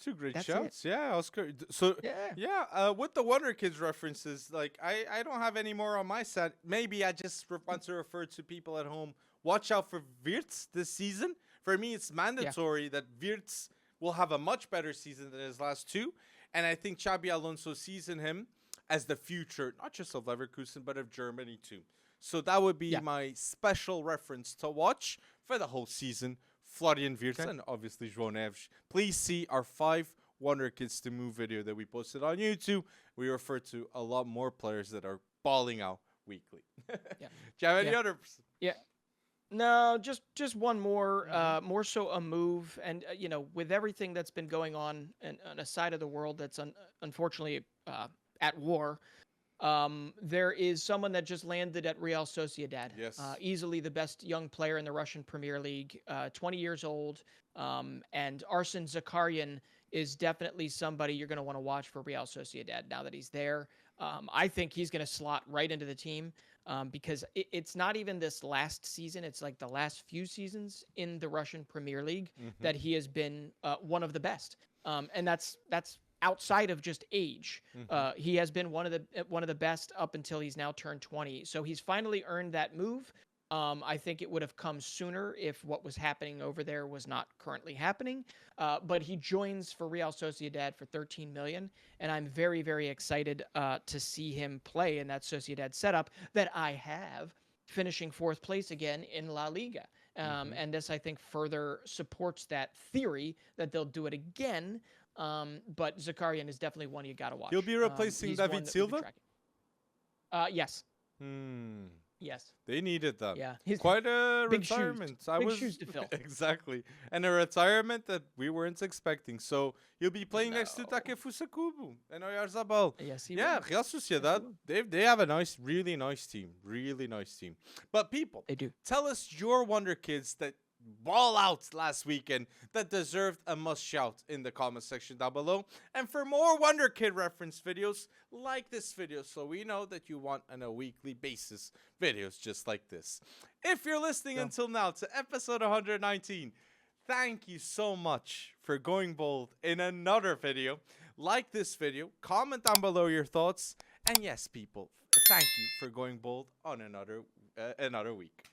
two great That's shouts. Yeah, Oscar. So yeah. with the Wonderkids references, like I don't have any more on my side. Maybe I just want to refer to people at home. Watch out for Wirtz this season. For me, it's mandatory that Wirtz will have a much better season than his last two, and I think Xabi Alonso sees in him as the future, not just of Leverkusen, but of Germany too. So that would be my special reference to watch for the whole season. Florian Wirtz and obviously João Neves. Please see our 5 Wonderkids to Move video that we posted on YouTube. We refer to a lot more players that are balling out weekly. Do you have any other? Yeah. No, just one more, more so a move. And, with everything that's been going on a side of the world that's unfortunately at war, there is someone that just landed at Real Sociedad. Yes. Easily the best young player in the Russian Premier League, 20 years old. And Arsene Zakarian is definitely somebody you're going to want to watch for Real Sociedad now that he's there. I think he's going to slot right into the team because it's not even this last season. It's like the last few seasons in the Russian Premier League that he has been one of the best. And that's outside of just age. He has been one of the best up until he's now turned 20. So he's finally earned that move. I think it would have come sooner if what was happening over there was not currently happening. But he joins for Real Sociedad for 13 million, and I'm very, very excited to see him play in that Sociedad setup that I have, finishing 4th place again in La Liga. And this, I think, further supports that theory that they'll do it again. But Zakarian is definitely one you got to watch. He'll be replacing David Silva? Yes. Yes. They needed that. Yeah. Quite a big retirement. Shoes. Big shoes to fill. Exactly. And a retirement that we weren't expecting. So he'll be playing next to Takefusa Kubo and Oyarzabal. Yes, he will. Real Sociedad, they have a really nice team. Really nice team. But people, they do. Tell us your Wonder Kids that ball out last weekend that deserved a must shout in the comment section down below. And for more Wonder Kid reference videos, like this video so we know that you want on a weekly basis videos just like this. If you're listening until now to episode 119, thank you so much for going bold in another video. Like this video, comment down below your thoughts, and yes, people, thank you for going bold on another week.